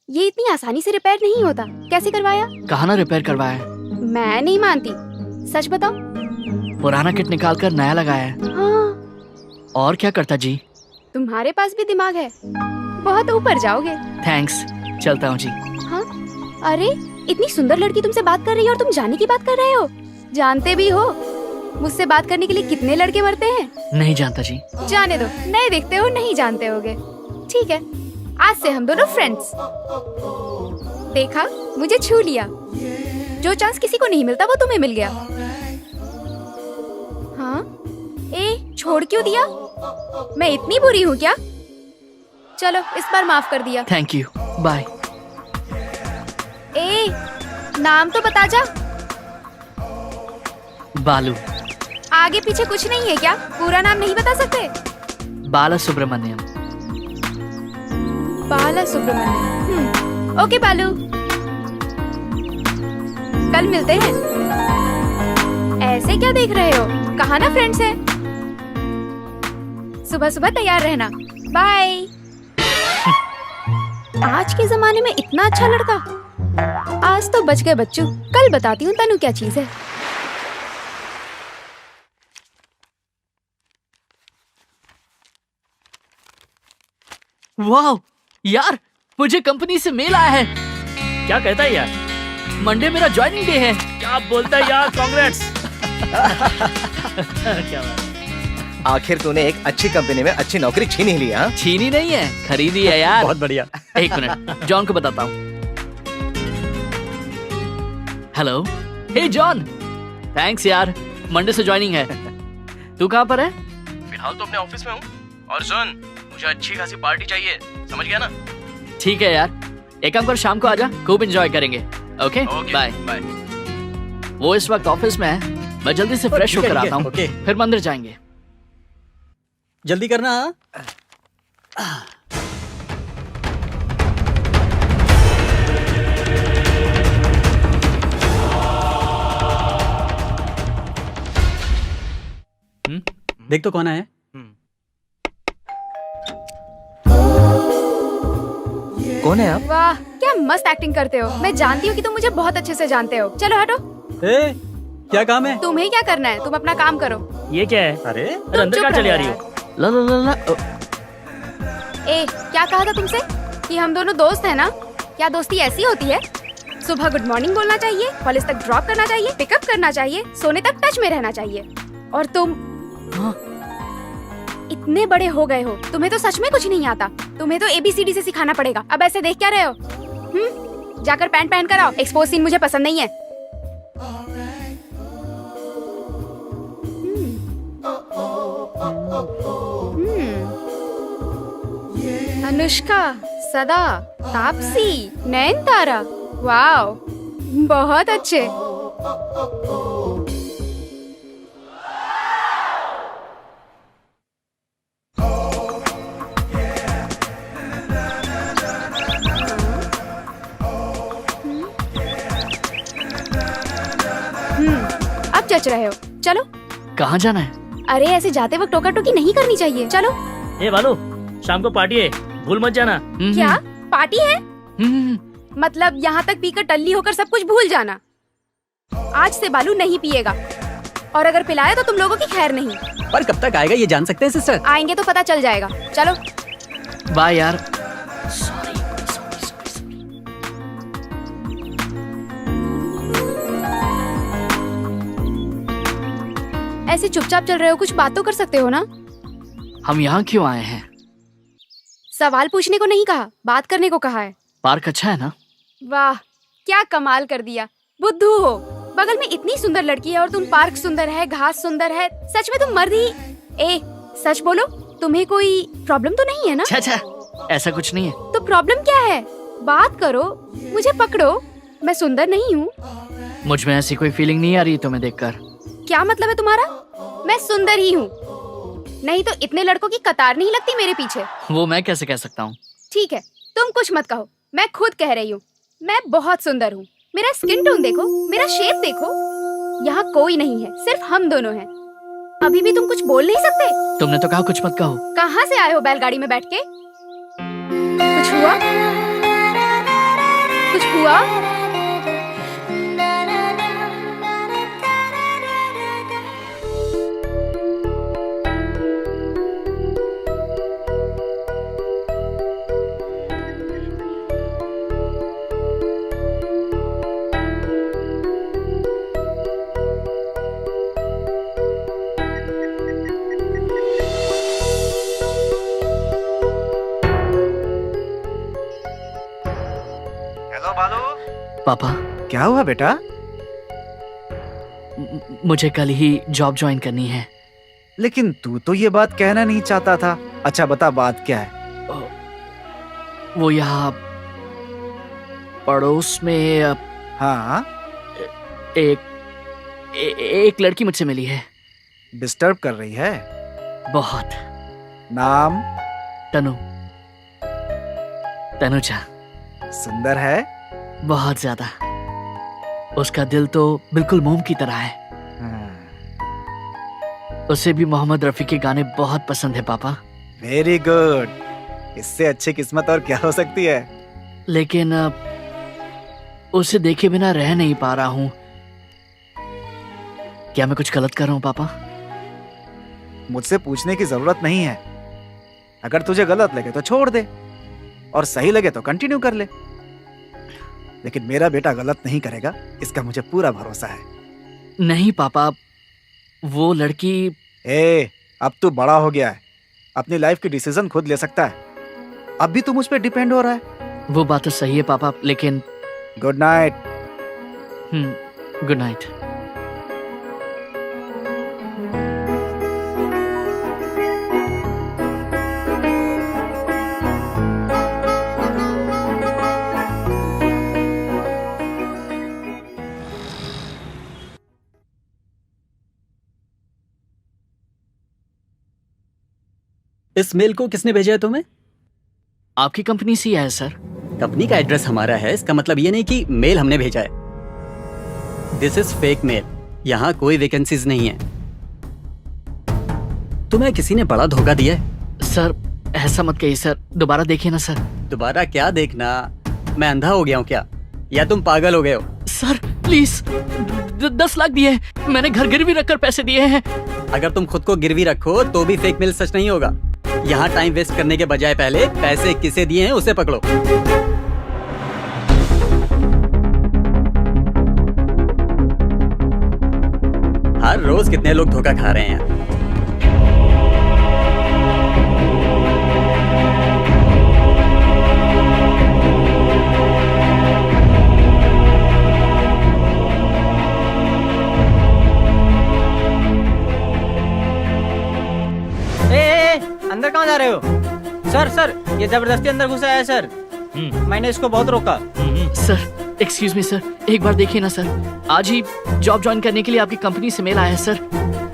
A: ये इतनी आसानी से रिपेयर नहीं होता। कैसे करवाया?
B: कहा ना रिपेयर करवाया है।
A: मैं नहीं मानती, सच बताओ।
B: पुराना किट निकाल कर नया लगाया है।
A: हाँ,
B: और क्या करता जी?
A: तुम्हारे पास भी दिमाग है, बहुत ऊपर जाओगे।
B: थैंक्स, चलता हूँ जी।
A: हाँ, अरे इतनी सुंदर लड़की तुमसे बात कर रही है और तुम जाने की बात कर रहे हो। जानते भी हो मुझसे बात करने के लिए कितने लड़के मरते हैं?
B: नहीं जानता जी।
A: जाने दो, नए दिखते हो, नहीं जानते होगे। ठीक है, आज से हम दोनों फ्रेंड्स। देखा, मुझे छू लिया। जो चांस किसी को नहीं मिलता वो तुम्हें मिल गया। हाँ, ए छोड़ क्यों दिया? मैं इतनी बुरी हूँ क्या? चलो इस बार माफ कर दिया।
B: Thank you, bye.
A: ए नाम तो बता जा।
B: बालू।
A: आगे पीछे कुछ नहीं है क्या? पूरा नाम नहीं बता सकते?
B: बाला सुब्रमण्यम।
A: बाला सुब्रमण्यम। ओके बालू, कल मिलते हैं। ऐसे क्या देख रहे हो? कहा ना फ्रेंड्स हैं। सुबह सुबह तैयार रहना। बाय। आज के जमाने में इतना अच्छा लड़का। आज तो बच गए बच्चू, कल बताती हूँ तनु क्या चीज है।
B: वाह यार, मुझे कंपनी से मेल आया है।
F: क्या कहता है यार?
B: मंडे मेरा ज्वाइनिंग डे है।
F: क्या बोलता है यार? कांग्रेट्स। क्या बात।
E: आखिर तूने एक अच्छी कंपनी में अच्छी नौकरी छीन ही ली। हाँ,
B: छीनी नहीं है, खरीदी है यार।
G: बहुत बढ़िया।
B: एक मिनट, जॉन को बताता हूँ। हेलो, हे जॉन, थैंक्स यार, मंडे से ज्वाइनिंग है। तू कहाँ पर है?
E: फिलहाल तो अपने ऑफिस में हूँ। और सुन, मुझे अच्छी खासी पार्टी चाहिए, समझ गया ना?
B: ठीक है यार, एक काम कर, शाम को आजा, खूब एंजॉय करेंगे। Okay bye.
E: बाय।
B: वो इस वक्त ऑफिस में है, मैं जल्दी से फ्रेश
G: ठीक है,
B: होकर
G: ठीक
B: आता
G: है,
B: हूँ,
G: ओके।
B: फिर मंदिर जाएंगे।
G: जल्दी करना। देख तो कौन आया है?
E: कौन है आप?
A: वाह क्या मस्त एक्टिंग करते हो। मैं जानती हूँ कि तुम मुझे बहुत अच्छे से जानते हो। चलो हटो।
G: ए, क्या काम है?
A: तुम्हें क्या करना है? तुम अपना काम करो।
F: ये क्या है?
G: अरे
F: अरे अंदर कहाँ चली आ रही हो?
B: ला ला ला ला।
A: ए क्या कहा था तुमसे कि हम दोनों दोस्त हैं ना? क्या दोस्ती ऐसी होती है? सुबह गुड मॉर्निंग बोलना चाहिए, कॉलेज तक ड्रॉप करना चाहिए, पिकअप करना चाहिए, सोने तक टच में रहना चाहिए। और तुम
B: हाँ?
A: इतने बड़े हो गए हो, तुम्हें तो सच में कुछ नहीं आता। तुम्हें तो ABCD से सिखाना पड़ेगा। अब ऐसे देख क्या रहे हो? जाकर पैंट पहन कर आओ। एक्सपोज सीन मुझे पसंद नहीं है। अनुष्का, सदा, तापसी, नयनतारा, वाओ, बहुत अच्छे। अब जच रहे हो, चलो।
B: कहाँ जाना है?
A: अरे ऐसे जाते वक्त टोका टोकी नहीं करनी चाहिए, चलो।
F: ए बालू, शाम को पार्टी है, भूल मत जाना।
A: क्या पार्टी है?
B: हम्म,
A: मतलब यहाँ तक पीकर टल्ली होकर सब कुछ भूल जाना। आज से बालू नहीं पिएगा, और अगर पिलाया तो तुम लोगों की खैर नहीं।
G: पर कब तक आएगा ये जान सकते हैं सिस्टर?
A: आएंगे तो पता चल जाएगा, चलो।
B: बाय यार।
A: ऐसे चुपचाप चल रहे हो, कुछ बात तो कर सकते हो ना?
B: हम यहाँ क्यों आए हैं?
A: सवाल पूछने को नहीं कहा, बात करने को कहा है।
B: पार्क अच्छा है ना?
A: वाह, क्या कमाल कर दिया। बुद्धू हो, बगल में इतनी सुंदर लड़की है और तुम पार्क सुंदर है, घास सुंदर है। सच में तुम मर्द ही। ए, सच बोलो, तुम्हें कोई प्रॉब्लम तो नहीं है ना?
B: छा, ऐसा कुछ नहीं है।
A: तो प्रॉब्लम क्या है? बात करो, मुझे पकड़ो। मैं सुंदर नहीं हूँ?
B: मुझ में ऐसी कोई फीलिंग नहीं आ रही तुम्हें देखकर।
A: क्या मतलब है तुम्हारा? मैं सुंदर ही हूँ, नहीं तो इतने लड़कों की कतार नहीं लगती मेरे पीछे।
B: वो मैं कैसे कह सकता हूँ?
A: ठीक है, तुम कुछ मत कहो, मैं खुद कह रही हूँ। मैं बहुत सुंदर हूँ। मेरा स्किन टोन देखो, मेरा शेप देखो। यहाँ कोई नहीं है, सिर्फ हम दोनों हैं। अभी भी तुम कुछ बोल नहीं सकते?
B: तुमने तो कहा कुछ मत कहो।
A: कहाँ से आए हो बैलगाड़ी में बैठ के? कुछ हुआ? कुछ हुआ?
C: हेलो बालू।
B: पापा,
C: क्या हुआ बेटा?
B: मुझे कल ही जॉब ज्वाइन करनी है।
C: लेकिन तू तो ये बात कहना नहीं चाहता था। अच्छा बता, बात क्या है?
B: वो यहाँ पड़ोस में
C: हाँ,
B: एक लड़की मुझसे मिली है।
C: डिस्टर्ब कर रही है?
B: बहुत।
C: नाम?
B: तनुजा।
C: सुंदर है?
B: बहुत ज्यादा। उसका दिल तो बिल्कुल मोम की तरह है। उसे भी मोहम्मद रफी के गाने बहुत पसंद है पापा।
C: Very good. इससे अच्छी किस्मत और क्या हो सकती है?
B: लेकिन उसे देखे बिना रह नहीं पा रहा हूँ। क्या मैं कुछ गलत कर रहा हूँ पापा?
C: मुझसे पूछने की जरूरत नहीं है। अगर तुझे गलत लगे तो छोड़ दे, और सही लगे तो कंटिन्यू कर ले। लेकिन मेरा बेटा गलत नहीं करेगा, इसका मुझे पूरा भरोसा है।
B: नहीं पापा, वो लड़की।
C: अब तू बड़ा हो गया है, अपनी लाइफ की डिसीजन खुद ले सकता है। अब भी तू मुझ पे डिपेंड हो रहा है।
B: वो बात तो सही है पापा, लेकिन।
C: Good night.
B: Good night.
G: इस मेल को किसने भेजा है तुम्हें?
B: आपकी कंपनी से है सर।
G: कंपनी का एड्रेस हमारा है, इसका मतलब ये नहीं कि मेल हमने भेजा है। This is fake mail. यहाँ कोई वैकेंसीज नहीं है। तुम्हें किसी ने बड़ा धोखा दिया है।
B: सर ऐसा मत कहिए सर, दोबारा देखिए ना सर।
G: दोबारा क्या देखना? मैं अंधा हो गया हूँ क्या, या तुम पागल हो गए हो?
B: सर प्लीज, 10 लाख दिए हैं। मैंने घर गिरवी रखकर पैसे दिए हैं।
G: अगर तुम खुद को गिरवी रखो तो भी फेक मेल सच नहीं होगा। यहाँ टाइम वेस्ट करने के बजाय पहले पैसे किसे दिए हैं उसे पकड़ो। रोज कितने लोग धोखा खा रहे हैं यार।
J: अंदर कहाँ जा रहे हो? सर सर, ये जबरदस्ती अंदर घुसा है सर। मैंने इसको बहुत रोका।
B: सर एक्सक्यूज मी सर, एक बार देखिए ना सर, आज ही जॉब ज्वाइन करने के लिए आपकी कंपनी से मेल आया है सर।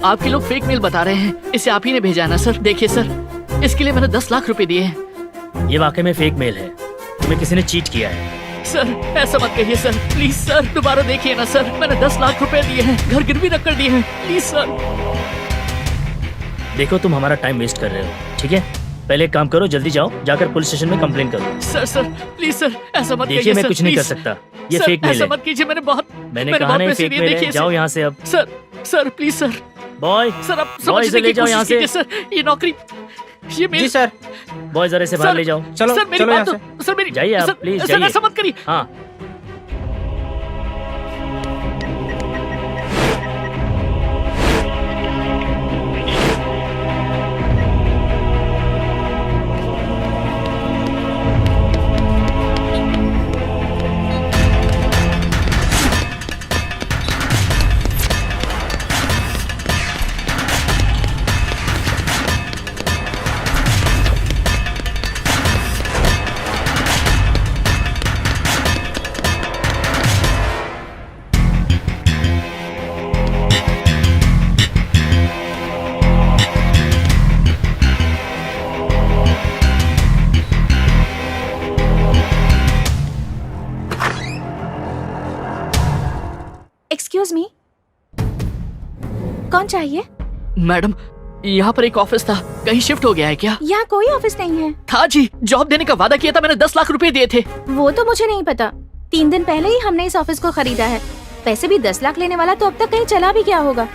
B: आपके लोग फेक मेल बता रहे हैं, इसे आप ही ने भेजा है ना सर। देखिए सर, इसके लिए मैंने 10 लाख रुपए दिए हैं।
F: ये वाकई में फेक मेल है, तुम्हें किसी ने चीट किया है।
B: सर ऐसा मत कहिए सर, प्लीज सर, दोबारा देखिए ना सर। मैंने 10 लाख रुपए दिए हैं, घर गिरवी रख कर दिए हैं, प्लीज सर।
F: देखो तुम हमारा टाइम वेस्ट कर रहे हो, ठीक है? पहले एक काम करो, जल्दी जाओ, जाकर पुलिस स्टेशन में कंप्लेन करो।
B: सर सर प्लीज सर, ऐसा मत
F: देखिए
B: कहिए
F: मैं
B: सर,
F: कुछ नहीं कर
B: प्लीज।
F: सकता, ये
B: सर,
F: फेक मेल
B: ऐसा
F: है।
B: मत कीजिए, मैंने
F: कहा
B: बहुत
F: नहीं
B: पैसे
F: फेक
B: दिए,
F: मेल है,
B: देखिए
F: जाओ
B: सर।
F: यहाँ से अब।
B: Sir please sir,
F: boy
B: sir आप
F: बॉय
B: समझने
F: ले
B: की
F: जाओ यहाँ
B: कोशिश
F: से।
B: कीजिए सर। ये नौकरी, ये मेरी
J: जी सर।
F: बॉय जरा से बाहर ले जाओ।
J: चलो
B: सर मेरी
J: चलो
B: बात
J: यहाँ
B: तो सर मेरी
F: जाइए आप,
B: सर,
F: प्लीज
B: सर
F: जाइए।
B: ऐसा मत करिए।
F: हाँ
D: एक्सक्यूज मी, कौन चाहिए?
B: मैडम यहाँ पर एक ऑफिस था, कहीं शिफ्ट हो गया है क्या?
D: यहाँ कोई ऑफिस नहीं है।
B: था जी, जॉब देने का वादा किया था मैंने, 10 लाख रुपए दिए थे।
D: वो तो मुझे नहीं पता, 3 दिन पहले ही हमने इस ऑफिस को खरीदा है। पैसे भी 10 लाख लेने वाला तो अब तक कहीं चला भी क्या होगा।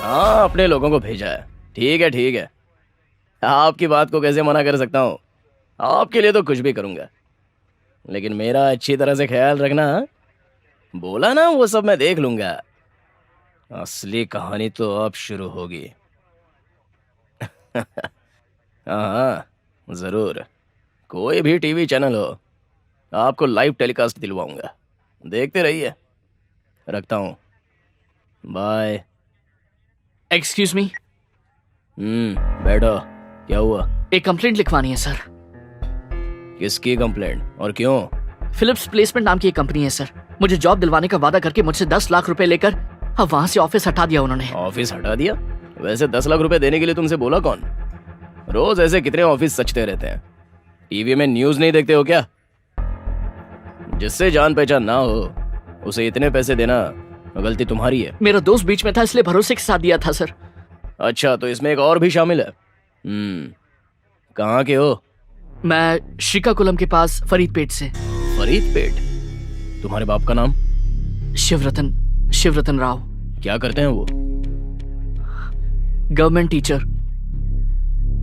E: हाँ, अपने लोगों को भेजा है। ठीक है ठीक है, आपकी बात को कैसे मना कर सकता हूँ? आपके लिए तो कुछ भी करूँगा, लेकिन मेरा अच्छी तरह से ख्याल रखना। बोला ना, वो सब मैं देख लूँगा। असली कहानी तो अब शुरू होगी। हाँ ज़रूर, कोई भी टीवी चैनल हो, आपको लाइव टेलीकास्ट दिलवाऊंगा। देखते रहिए। रखता हूँ, बाय।
B: एक्सक्यूज मी,
E: बैठो। क्या हुआ?
B: एक कंप्लेंट लिखवानी है सर।
E: किसकी कंप्लेंट और क्यों?
B: फिलिप्स प्लेसमेंट नाम की एक कंपनी है सर, मुझे जॉब दिलवाने का वादा करके मुझसे 10 लाख रुपए लेकर अब वहाँ से ऑफिस हटा दिया उन्होंने।
E: ऑफिस हटा दिया? वैसे 10 लाख रुपए देने के लिए तुमसे बोला कौन? रोज ऐसे कितने ऑफिस सचते रहते हैं। टीवी में न्यूज नहीं देखते हो क्या? जिससे जान पहचान ना हो उसे इतने पैसे देना गलती तुम्हारी है।
B: मेरा दोस्त बीच में था इसलिए भरोसे के साथ दिया था सर।
E: अच्छा, तो इसमें एक और भी शामिल है। कहाँ के हो?
B: मैं श्रीकाकुलम के पास फरीदपेट से।
E: फरीदपेट? तुम्हारे बाप का नाम?
B: शिवरतन राव।
E: क्या करते हैं वो?
B: गवर्नमेंट टीचर,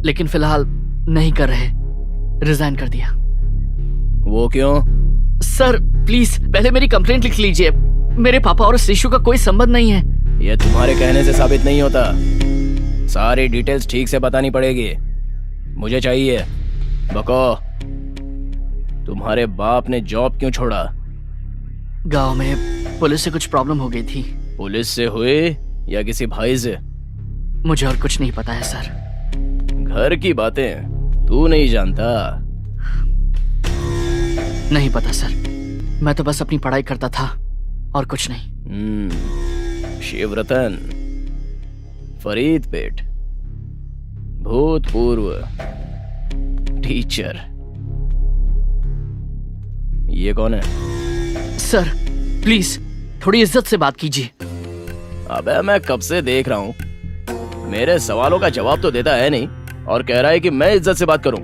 B: लेकिन फिलहाल नहीं कर रहे, रिजाइन कर दिया।
E: वो क्यों?
B: सर प्लीज पहले मेरी कंप्लेंट लिख लीजिए, मेरे पापा और इस इशू का कोई संबंध नहीं है।
E: ये तुम्हारे कहने से साबित नहीं होता, सारी डिटेल्स ठीक से बतानी पड़ेगी। मुझे चाहिए। बको, तुम्हारे बाप ने जॉब क्यों छोड़ा?
B: गांव में पुलिस से कुछ प्रॉब्लम हो गई थी।
E: पुलिस से हुई या किसी भाई से?
B: मुझे और कुछ नहीं पता है सर।
E: घर की बातें तू नहीं जानता?
B: नहीं पता सर, मैं तो बस अपनी पढ़ाई करता था और कुछ नहीं।
E: शिवरतन, फरीदपेट, भूतपूर्व टीचर। ये कौन है?
B: सर प्लीज थोड़ी इज्जत से बात कीजिए।
E: अबे मैं कब से देख रहा हूं, मेरे सवालों का जवाब तो देता है नहीं और कह रहा है कि मैं इज्जत से बात करूं।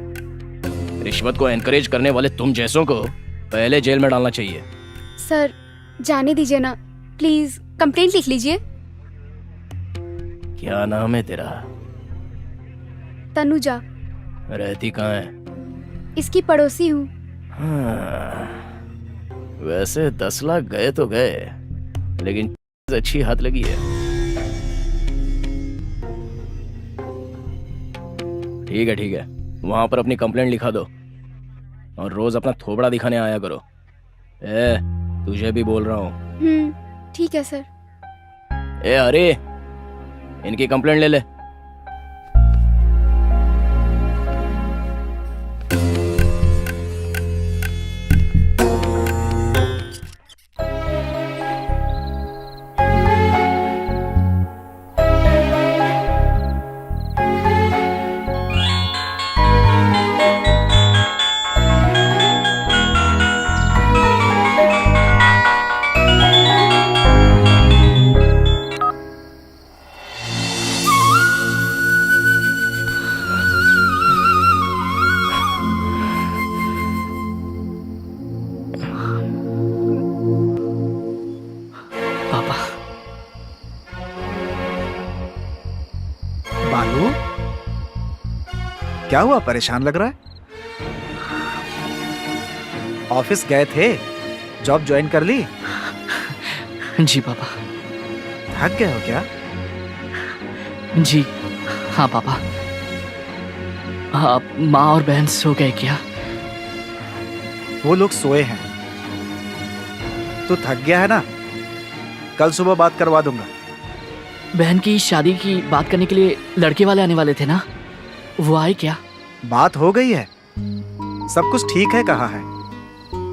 E: रिश्वत को एनकरेज करने वाले तुम जैसों को पहले जेल में डालना चाहिए।
A: सर जाने दीजिए ना, प्लीज कंप्लेंट लिख लीजिए।
E: क्या नाम है तेरा?
A: तनुजा।
E: रहती कहाँ है?
A: इसकी पड़ोसी हूँ।
E: हाँ, वैसे 10 लाख गए तो गए, लेकिन अच्छी हाथ लगी है। ठीक है, वहां पर अपनी कंप्लेंट लिखा दो और रोज अपना थोबड़ा दिखाने आया करो। तुझे भी बोल रहा हूँ।
A: ठीक है सर।
E: अरे इनकी कंप्लेंट ले ले।
B: पापा,
C: बालू, क्या हुआ? परेशान लग रहा है। ऑफिस गए थे, जॉब ज्वाइन कर ली?
B: जी पापा।
C: थक गए हो क्या?
B: जी हाँ पापा। आप माँ और बहन सो गए क्या?
C: वो लोग सोए हैं। तू थक गया है ना? कल सुबह बात करवा दूंगा।
B: बहन की शादी की बात करने के लिए लड़के वाले आने वाले थे ना, वो आए क्या?
C: बात हो गई है, सब कुछ ठीक है। कहा है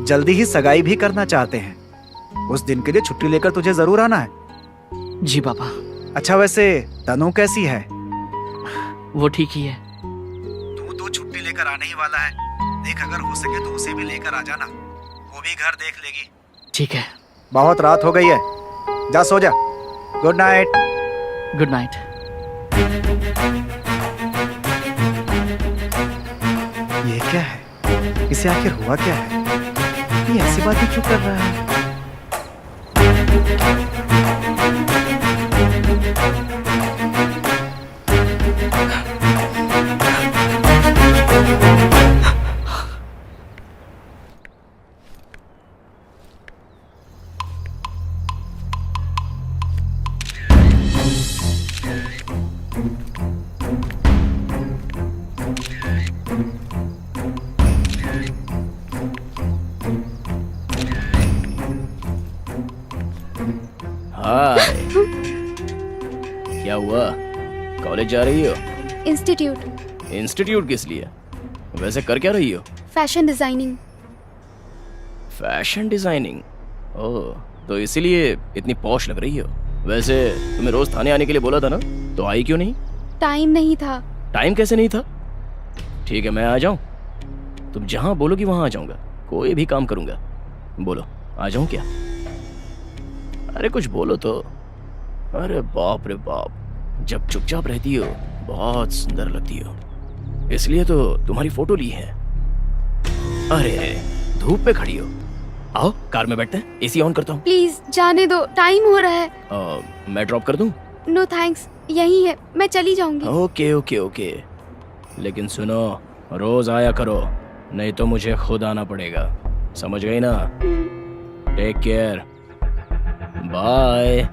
C: जल्दी ही सगाई भी करना चाहते हैं। उस दिन के लिए छुट्टी लेकर तुझे जरूर आना है।
B: जी पापा।
C: अच्छा, वैसे तनु कैसी है?
B: वो ठीक ही है।
C: तू तो छुट्टी लेकर आने ही वाला है। देख, अगर हो सके तो उसे भी लेकर आ जाना, वो भी घर देख लेगी।
B: ठीक है।
C: बहुत रात हो गई है, जा सो जा। Good night.
B: Good night.
C: ये क्या है? इसे आखिर हुआ क्या है? ये ऐसी बातें क्यों कर रहा है?
E: हाय, क्या हुआ? कॉलेज जा रही हो?
A: इंस्टीट्यूट।
E: इंस्टीट्यूट किस लिए? वैसे कर क्या रही हो?
A: Fashion designing.
E: Fashion designing? Oh, तो इसीलिए इतनी पॉश लग रही हो। वैसे तुम्हें रोज थाने आने के लिए बोला था ना, तो आई क्यों नहीं?
A: टाइम नहीं था।
E: टाइम कैसे नहीं था? ठीक है, मैं आ जाऊं? तुम जहां बोलोगी वहां आ जाऊंगा। कोई भी काम करूंगा। बोलो, आ जाऊं क्या? अरे कुछ बोलो तो। अरे बाप रे बाप, जब चुपचाप रहती हो बहुत सुंदर लगती हो, इसलिए तो तुम्हारी फोटो ली है। अरे धूप पे खड़ी हो, आओ कार में बैठते हैं, एसी ऑन करता हूँ।
A: प्लीज जाने दो, टाइम हो रहा है।
E: मैं ड्रॉप कर दूं?
A: नो थैंक्स, यही है, मैं चली जाऊंगी।
E: ओके ओके ओके, लेकिन सुनो, रोज आया करो, नहीं तो मुझे खुद आना पड़ेगा। समझ गई ना? Take care, bye.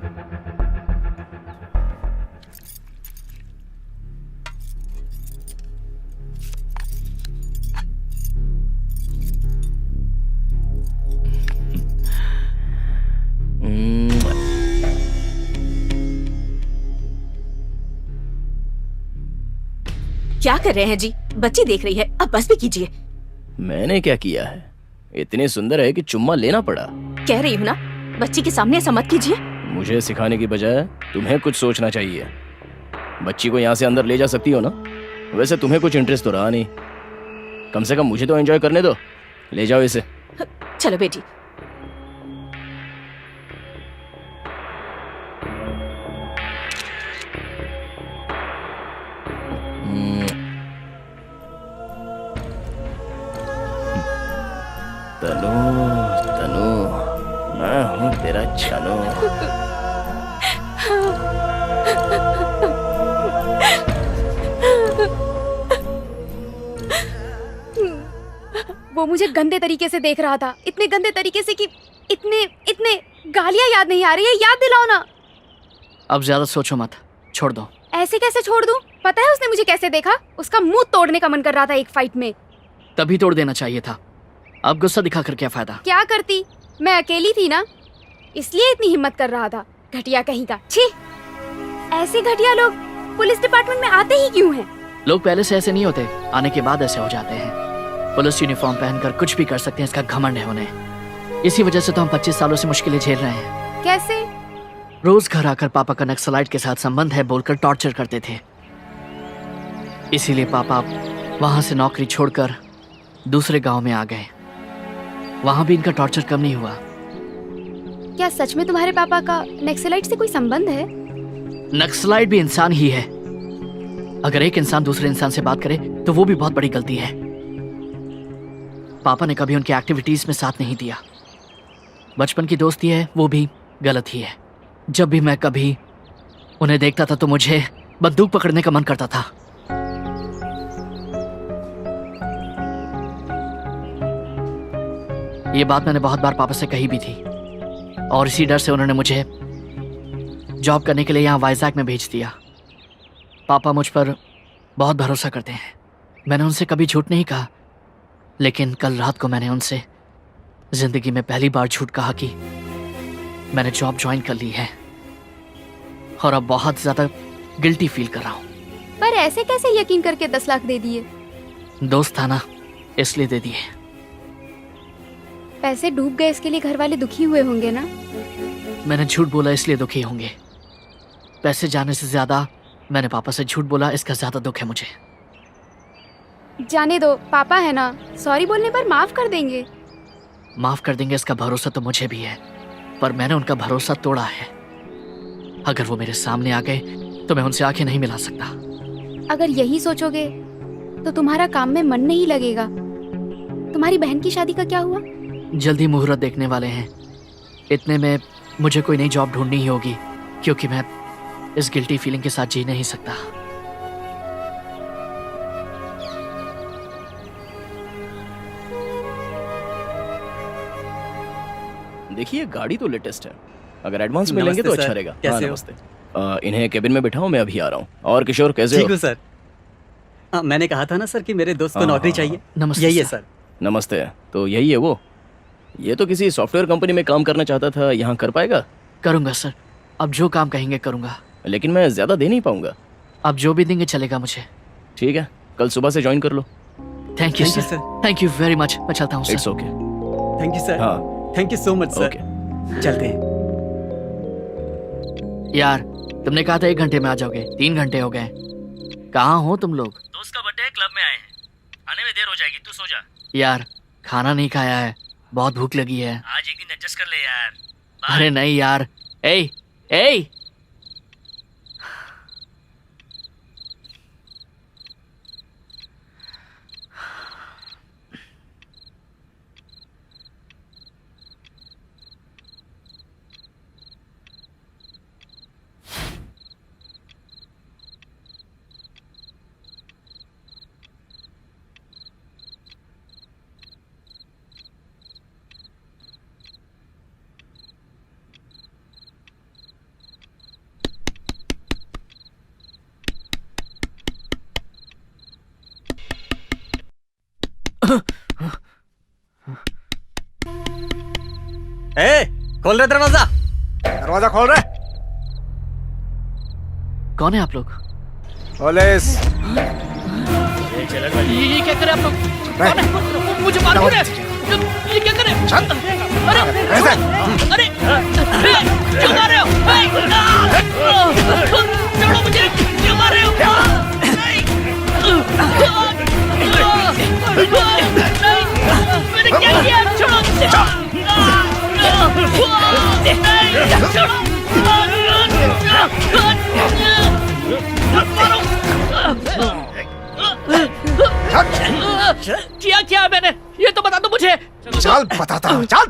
D: क्या कर रहे हैं जी? बच्ची देख रही है, अब बस भी कीजिए।
E: मैंने क्या किया है? इतनी सुंदर है कि चुम्मा लेना पड़ा।
D: कह रही हूँ ना, बच्ची के सामने ऐसा मत कीजिए।
E: मुझे सिखाने की बजाय तुम्हें कुछ सोचना चाहिए। बच्ची को यहाँ से अंदर ले जा सकती हो ना? वैसे तुम्हें कुछ इंटरेस्ट तो रहा नहीं, कम से कम मुझे तो एंजॉय करने दो। ले जाओ इसे।
D: चलो बेटी।
E: तनु तनु, मैं हूँ तेरा जानू।
A: वो मुझे गंदे तरीके से देख रहा था, इतने गंदे तरीके से कि इतने इतने गालियां याद नहीं आ रही है। याद दिलाओ ना।
B: अब ज्यादा सोचो मत, छोड़ दो।
A: ऐसे कैसे छोड़ दूं? पता है उसने मुझे कैसे देखा? उसका मुंह तोड़ने का मन कर रहा था एक फाइट में।
B: तभी तोड़ देना चाहिए था। अब गुस्सा दिखाकर क्या फायदा?
A: क्या करती, मैं अकेली थी ना, इसलिए इतनी हिम्मत कर रहा था। घटिया कहीं का। छी, ऐसे घटिया लोग पुलिस डिपार्टमेंट में आते ही क्यों हैं?
B: लोग पहले से ऐसे नहीं होते, आने के बाद ऐसे हो जाते हैं। पुलिस यूनिफॉर्म पहनकर कुछ भी कर सकते हैं, इसका घमंड है उन्हें। इसी वजह से तो हम 25 सालों से मुश्किलें झेल रहे हैं।
A: कैसे?
B: रोज घर आकर पापा का नक्सलाइट के साथ संबंध है बोलकर टॉर्चर करते थे। इसीलिए पापा वहां से नौकरी छोड़कर दूसरे गांव में आ गए। वहां भी इनका टॉर्चर कम नहीं हुआ।
A: क्या सच में तुम्हारे पापा का नक्सलाइट से कोई संबंध है?
B: नक्सलाइट भी इंसान ही है। अगर एक इंसान दूसरे इंसान से बात करे तो वो भी बहुत बड़ी गलती है। पापा ने कभी उनकी एक्टिविटीज में साथ नहीं दिया। बचपन की दोस्ती है, वो भी गलत ही है। जब भी मैं कभी उन्हें देखता था तो मुझे बंदूक पकड़ने का मन करता था। ये बात मैंने बहुत बार पापा से कही भी थी और इसी डर से उन्होंने मुझे जॉब करने के लिए यहाँ वाइजैक में भेज दिया। पापा मुझ पर बहुत भरोसा करते हैं। मैंने उनसे कभी झूठ नहीं कहा, लेकिन कल रात को मैंने उनसे जिंदगी में पहली बार झूठ कहा कि मैंने जॉब ज्वाइन कर ली है और अब बहुत ज्यादा गिल्टी फील कर रहा हूँ।
A: पर ऐसे कैसे यकीन करके 10 लाख दे दिए?
B: दोस्त था ना, इसलिए दे दिए।
A: पैसे डूब गए इसके लिए घर वाले दुखी हुए होंगे ना?
B: मैंने झूठ बोला इसलिए दुखी होंगे। पैसे जाने से ज्यादा मैंने पापा से झूठ बोला, इसका ज्यादा दुख है मुझे।
A: जाने दो, पापा है ना, सॉरी बोलने पर माफ कर देंगे।
B: माफ कर देंगे इसका भरोसा तो मुझे भी है, पर मैंने उनका भरोसा तोड़ा है। अगर वो मेरे सामने आ गए तो मैं उनसे आंखें नहीं मिला सकता।
A: अगर यही सोचोगे तो तुम्हारा काम में मन नहीं लगेगा। तुम्हारी बहन की शादी का क्या हुआ?
B: जल्दी मुहूर्त देखने वाले हैं। इतने में मुझे कोई नई जॉब ढूंढनी ही होगी, क्योंकि मैं इस गिल्टी फीलिंग के साथ जी नहीं सकता।
E: देखिए गाड़ी तो लेटेस्ट है, अगर एडवांस में
G: नमस्ते
E: लेंगे तो
G: सर,
E: अच्छा रहेगा।
G: कैसे
E: हाँ,
G: हो?
E: नमस्ते। इन्हें केबिन में बिठाओ, मैं अभी आ रहा हूँ। और किशोर कैसे
G: ठीक
E: हो?
G: हूँ सर। मैंने कहा था ना सर कि मेरे दोस्त को
E: हाँ,
G: नौकरी
E: हाँ,
G: चाहिए।
B: नमस्ते
G: यही है
B: सर।
G: सर।
E: नमस्ते। तो यही है वो? ये तो किसी सॉफ्टवेयर कंपनी में काम करना चाहता था, यहाँ कर पाएगा?
B: करूंगा सर, अब जो काम कहेंगे करूंगा।
E: लेकिन मैं ज्यादा दे नहीं पाऊंगा।
B: आप जो भी देंगे चलेगा मुझे।
E: ठीक है, कल सुबह से ज्वाइन कर लो।
B: Thank you
G: Thank you,
B: sir,
G: sir.
B: Thank you very much. मैं चलता हूँ
E: it's
B: sir.
E: Okay.
G: Thank you sir.
E: हाँ
G: thank you so much sir.
E: Okay.
G: चलते हैं।
B: यार तुमने कहा था 1 घंटे में आ जाओगे, 3 घंटे हो गए। कहाँ हो तुम लोग?
F: दोस्त का बर्थडे है, क्लब में आए हैं। आने में देर हो जाएगी, तू सो जा।
B: यार खाना नहीं खाया है, बहुत भूख लगी है।
F: आज एक दिन एडजस्ट कर ले यार। बाय।
B: अरे नहीं यार। ए ए
G: खोल रहे दरवाजा।
C: दरवाजा खोल रहे।
B: कौन है आप लोग?
C: पुलिस।
F: ये चलन वाली।
B: ये क्या करे आप लोग? कौन है? मुझे मार क्यों रहे? ये क्या करे? अरे अरे क्यों मार रहे हो? छोड़ो मुझे, क्यों मार रहे हो? मैंने क्या किया? छोड़ो मुझे। किया क्या मैंने? ये तो बता दो मुझे।
C: चल बताता हूँ, चल।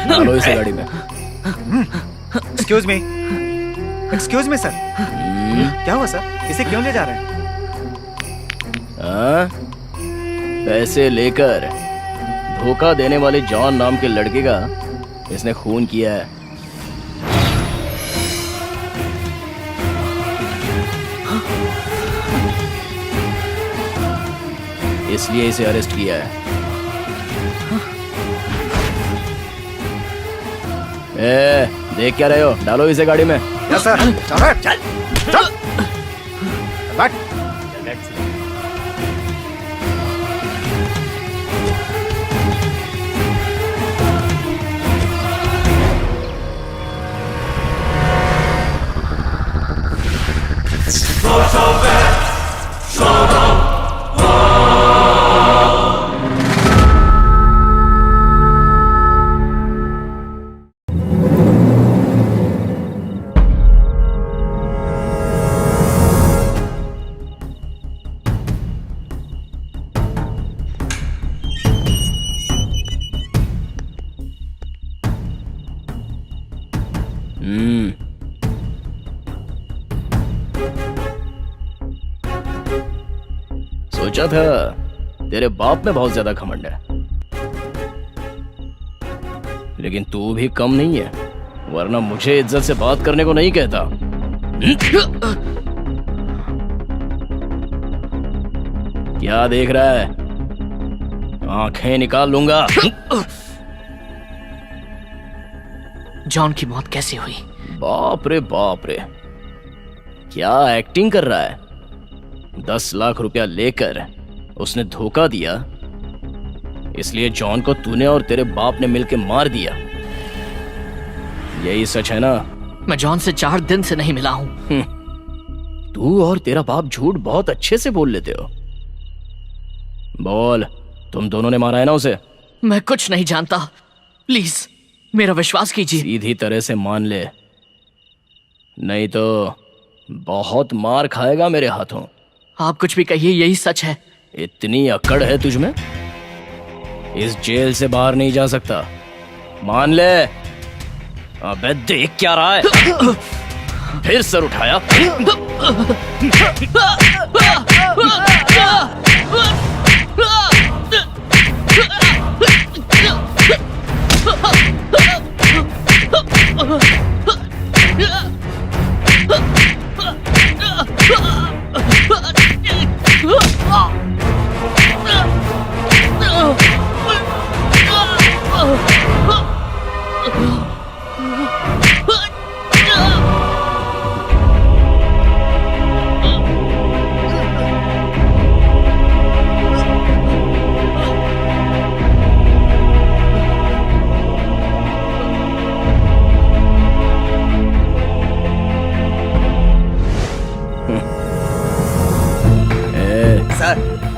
E: डालो इसे गाड़ी में।
C: एक्सक्यूज मी सर, क्या हुआ सर? इसे क्यों ले जा रहे हैं?
E: हाँ? पैसे लेकर धोखा देने वाले जॉन नाम के लड़के का इसने खून किया है। इसलिए इसे अरेस्ट किया है। देख क्या रहे हो? डालो इसे गाड़ी में।
C: Yes sir. चल चल चल बैठ।
E: सोचा था तेरे बाप में बहुत ज्यादा घमंड है, लेकिन तू भी कम नहीं है, वरना मुझे इज्जत से बात करने को नहीं कहता। क्या देख रहा है? आंखें निकाल लूंगा।
B: जॉन की मौत कैसे हुई?
E: बाप रे, क्या एक्टिंग कर रहा है? 10 लाख रुपया लेकर उसने धोखा दिया, इसलिए जॉन को तूने और तेरे बाप ने मिलकर मार दिया। यही सच है ना?
B: मैं जॉन से 4 दिन से नहीं मिला हूं।
E: तू और तेरा बाप झूठ बहुत अच्छे से बोल लेते हो। बोल, तुम दोनों ने मारा है ना उसे?
B: मैं कुछ नहीं जानता, प्लीज मेरा विश्वास कीजिए।
E: सीधी तरह से मान ले, नहीं तो बहुत मार खाएगा मेरे हाथों।
B: आप कुछ भी कहिए, यही सच है।
E: इतनी अकड़ है तुझमें? इस जेल से बाहर नहीं जा सकता, मान ले। अबे देख क्या रहा है? फिर सर उठाया।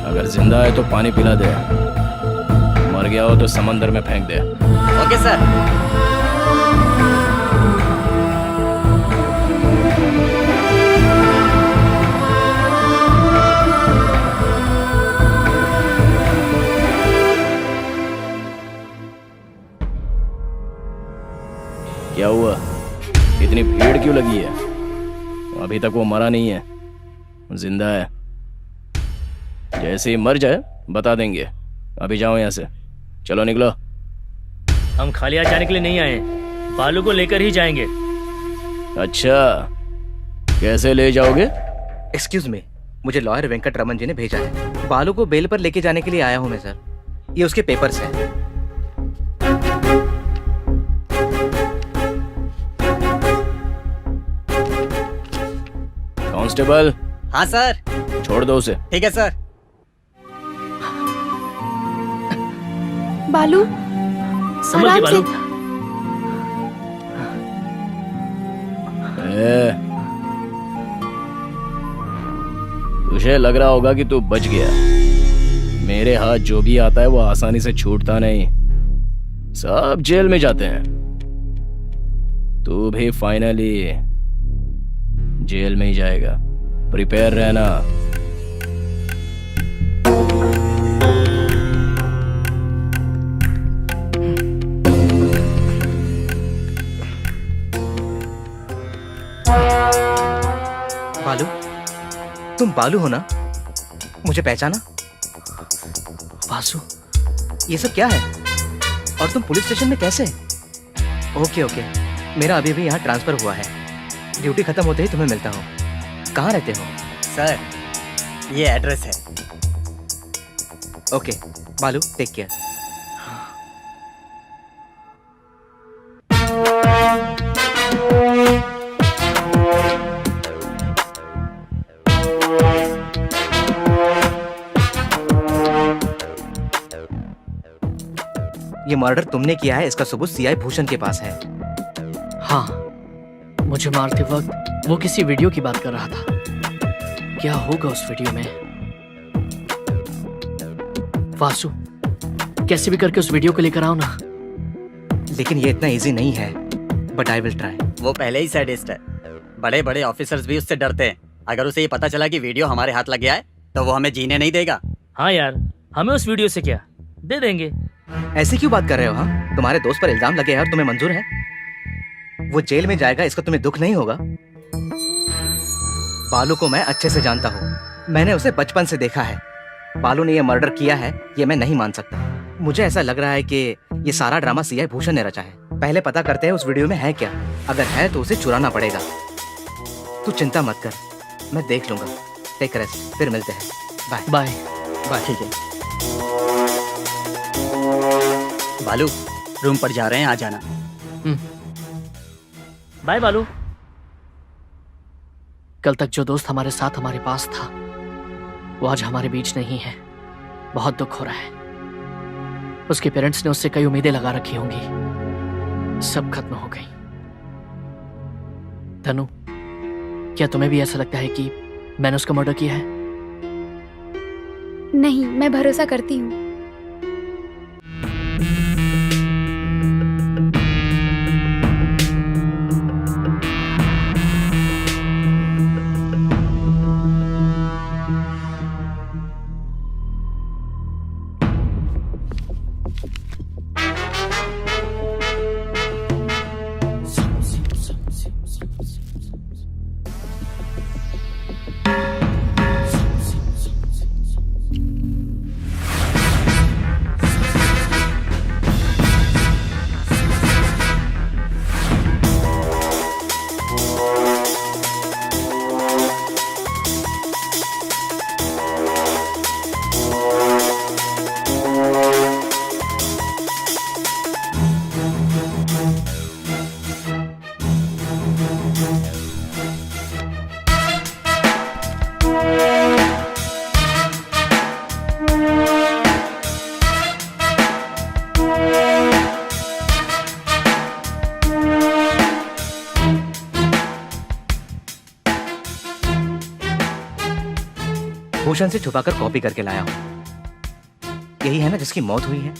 E: अगर जिंदा है तो पानी पिला दे, मर गया हो तो समंदर में फेंक दे।
G: Okay sir.
E: क्या हुआ? इतनी भीड़ क्यों लगी है? अभी तक वो मरा नहीं है, जिंदा है। जैसे ही मर जाए बता देंगे। अभी जाओ यहाँ से, चलो निकलो।
F: हम खाली हाथ जाने के लिए नहीं आए, बालू को लेकर ही जाएंगे।
E: अच्छा, कैसे ले जाओगे?
H: एक्सक्यूज मी, मुझे लॉयर वेंकट रमन जी ने भेजा है। बालू को बेल पर लेके जाने के लिए आया हूँ मैं सर। ये उसके पेपर्स हैं।
E: कांस्टेबल।
G: हाँ सर।
E: छोड़ दो उसे।
G: ठीक है सर।
A: बालू,
F: संभल के बालू।
E: तुझे लग रहा होगा कि तू बच गया। मेरे हाथ जो भी आता है वो आसानी से छूटता नहीं, सब जेल में जाते हैं। तू भी फाइनली जेल में ही जाएगा। प्रिपेयर रहना।
H: बालू, तुम बालू हो ना? मुझे पहचाना?
B: वासु,
H: ये सब क्या है? और तुम पुलिस स्टेशन में कैसे? ओके ओके, मेरा अभी भी यहाँ ट्रांसफर हुआ है। ड्यूटी खत्म होते ही तुम्हें मिलता हूँ। कहाँ रहते हो?
G: सर, ये एड्रेस है।
H: ओके बालू, टेक केयर। ये मर्डर तुमने किया है, इसका सबूत सीआई भूषण के पास है।
B: हाँ, मुझे मारते वक्त वो किसी वीडियो की बात कर रहा था। क्या होगा उस वीडियो में? वासु, कैसे भी करके उस वीडियो को लेकर आओ ना।
H: लेकिन ये इतना इजी नहीं है, बट आई विल ट्राई।
G: वो पहले ही सैडिस्ट है। बड़े बड़े ऑफिसर्स भी उससे डरते हैं। अगर उसे ये पता चला कि वीडियो हमारे हाथ लग गया है तो वो हमें जीने नहीं देगा।
F: हाँ यार, हमें उस वीडियो से क्या, दे देंगे।
H: ऐसे क्यों बात कर रहे हो? हाँ, तुम्हारे दोस्त पर इल्जाम लगे हैं और तुम्हें मंजूर है? वो जेल में जाएगा, इसका तुम्हें दुख नहीं होगा? बालू को मैं अच्छे से जानता हूँ, मैंने उसे बचपन से देखा है। बालू ने ये मर्डर किया है, ये मैं नहीं मान सकता। मुझे ऐसा लग रहा है कि ये सारा ड्रामा सीआई भूषण ने रचा है। पहले पता करते हैं उस वीडियो में है क्या। अगर है तो उसे चुराना पड़ेगा। तू चिंता मत कर, मैं देख लूंगा। टेक रेस्ट, फिर मिलते हैं। Bye
B: bye.
H: बाय।
G: ठीक है बालू, रूम पर जा रहे हैं, आ जाना।
F: बाय बालू।
B: कल तक जो दोस्त हमारे साथ हमारे पास था, वो आज हमारे बीच नहीं है। बहुत दुख हो रहा है। उसके पेरेंट्स ने उससे कई उम्मीदें लगा रखी होंगी, सब खत्म हो गई। तनु, क्या तुम्हें भी ऐसा लगता है कि मैंने उसका मर्डर किया है?
A: नहीं, मैं भरोसा करती हूँ।
H: भूषण से छुपाकर कॉपी करके लाया हूं। यही है ना जिसकी मौत हुई है?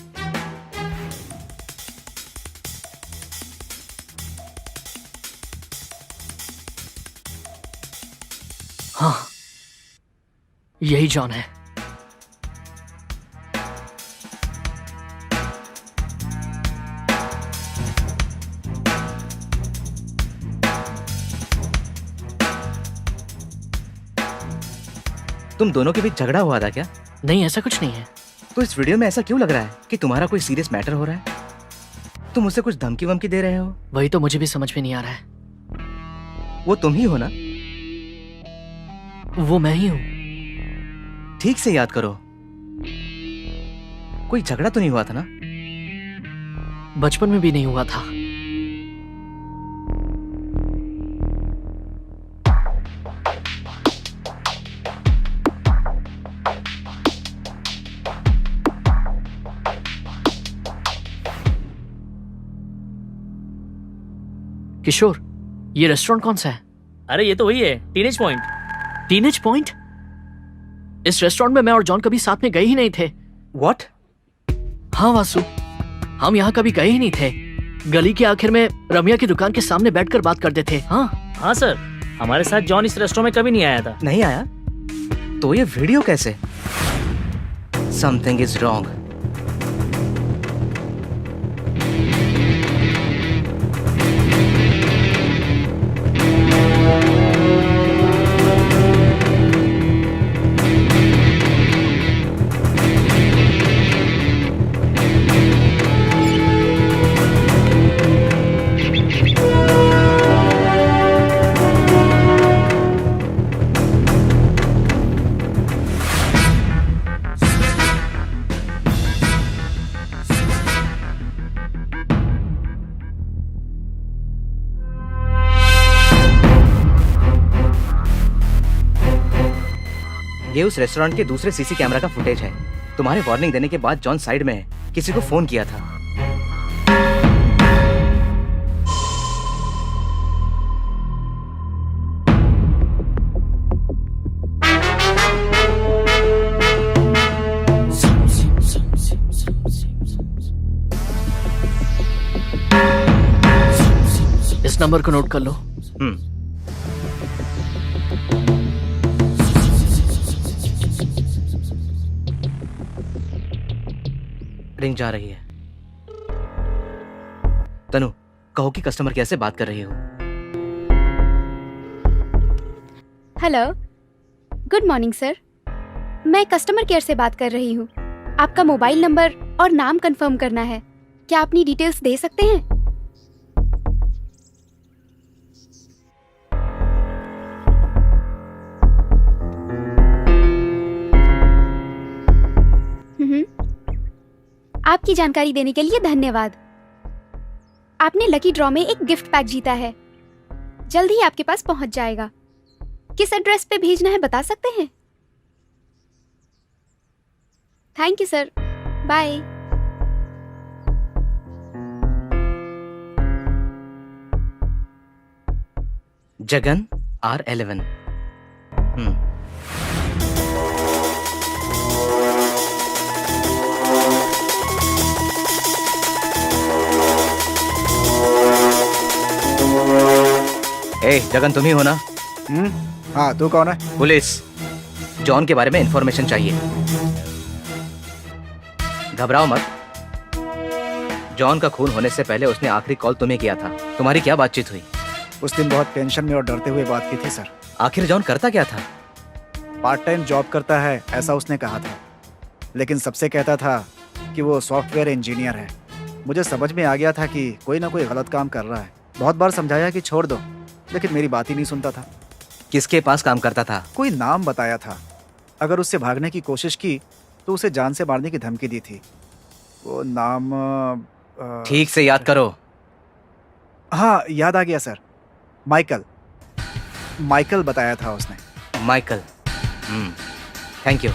B: हाँ, यही जॉन है।
H: तुम दोनों के बीच झगड़ा हुआ था क्या?
B: नहीं, ऐसा कुछ नहीं है।
H: तो इस वीडियो में ऐसा क्यों लग रहा है कि तुम्हारा कोई सीरियस मैटर हो रहा है? तुम उसे कुछ धमकी वमकी दे रहे हो?
B: वही तो मुझे भी समझ में नहीं आ रहा है।
H: वो तुम ही हो ना?
B: वो मैं ही हूँ।
H: ठीक से याद करो, कोई झगड़ा तो नहीं हुआ था ना?
B: बचपन में भी नहीं हुआ था। किशोर, ये रेस्टोरेंट कौन सा है?
F: अरे ये तो वही है, टीनेज पॉइंट।
B: Teenage point? इस रेस्टोरेंट में मैं और जॉन कभी साथ में गए ही नहीं थे।
H: व्हाट?
B: हाँ वासु, हम यहाँ कभी गए ही नहीं थे। गली के आखिर में रमिया की दुकान के सामने बैठकर बात करते थे।
F: हाँ सर, हमारे साथ जॉन इस रेस्टोरेंट में कभी नहीं आया था।
H: नहीं आया? तो ये वीडियो कैसे? Something is wrong. ये उस रेस्टोरेंट के दूसरे सीसी कैमरा का फुटेज है। तुम्हारे वार्निंग देने के बाद जॉन साइड में है, किसी को फोन किया था।
B: इस नंबर को नोट कर लो।
H: रिंग जा रही है। तनु, कहो कि कस्टमर कैसे बात कर रही हो।
A: Hello, good morning sir. मैं कस्टमर केयर से बात कर रही हूँ। आपका मोबाइल नंबर और नाम कंफर्म करना है। क्या अपनी डिटेल्स दे सकते हैं? आपकी जानकारी देने के लिए धन्यवाद। आपने लकी ड्रॉ में एक गिफ्ट पैक जीता है। जल्द ही आपके पास पहुंच जाएगा। किस एड्रेस पे भेजना है बता सकते हैं? Thank you sir, bye.
H: Jagan R11। ए जगन, तुम ही हो ना?
C: हाँ, तू कौन है?
H: पुलिस। जॉन के बारे में इंफॉर्मेशन चाहिए। घबराओ मत। जॉन का खून होने से पहले उसने आखिरी कॉल तुम्हें किया था। तुम्हारी क्या बातचीत हुई?
C: उस दिन बहुत टेंशन में और डरते हुए बात की थी सर।
H: आखिर जॉन करता क्या था?
C: पार्ट टाइम जॉब करता है ऐसा उसने कहा था, लेकिन सबसे कहता था कि वो सॉफ्टवेयर इंजीनियर है। मुझे समझ में आ गया था कि कोई ना कोई गलत काम कर रहा है। बहुत बार समझाया कि छोड़ दो, लेकिन मेरी बात ही नहीं सुनता था।
H: किसके पास काम करता था?
C: कोई नाम बताया था। अगर उससे भागने की कोशिश की तो उसे जान से मारने की धमकी दी थी। वो नाम
H: ठीक से याद करो।
C: हाँ, याद आ गया सर। माइकल बताया था उसने।
H: माइकल। Thank you.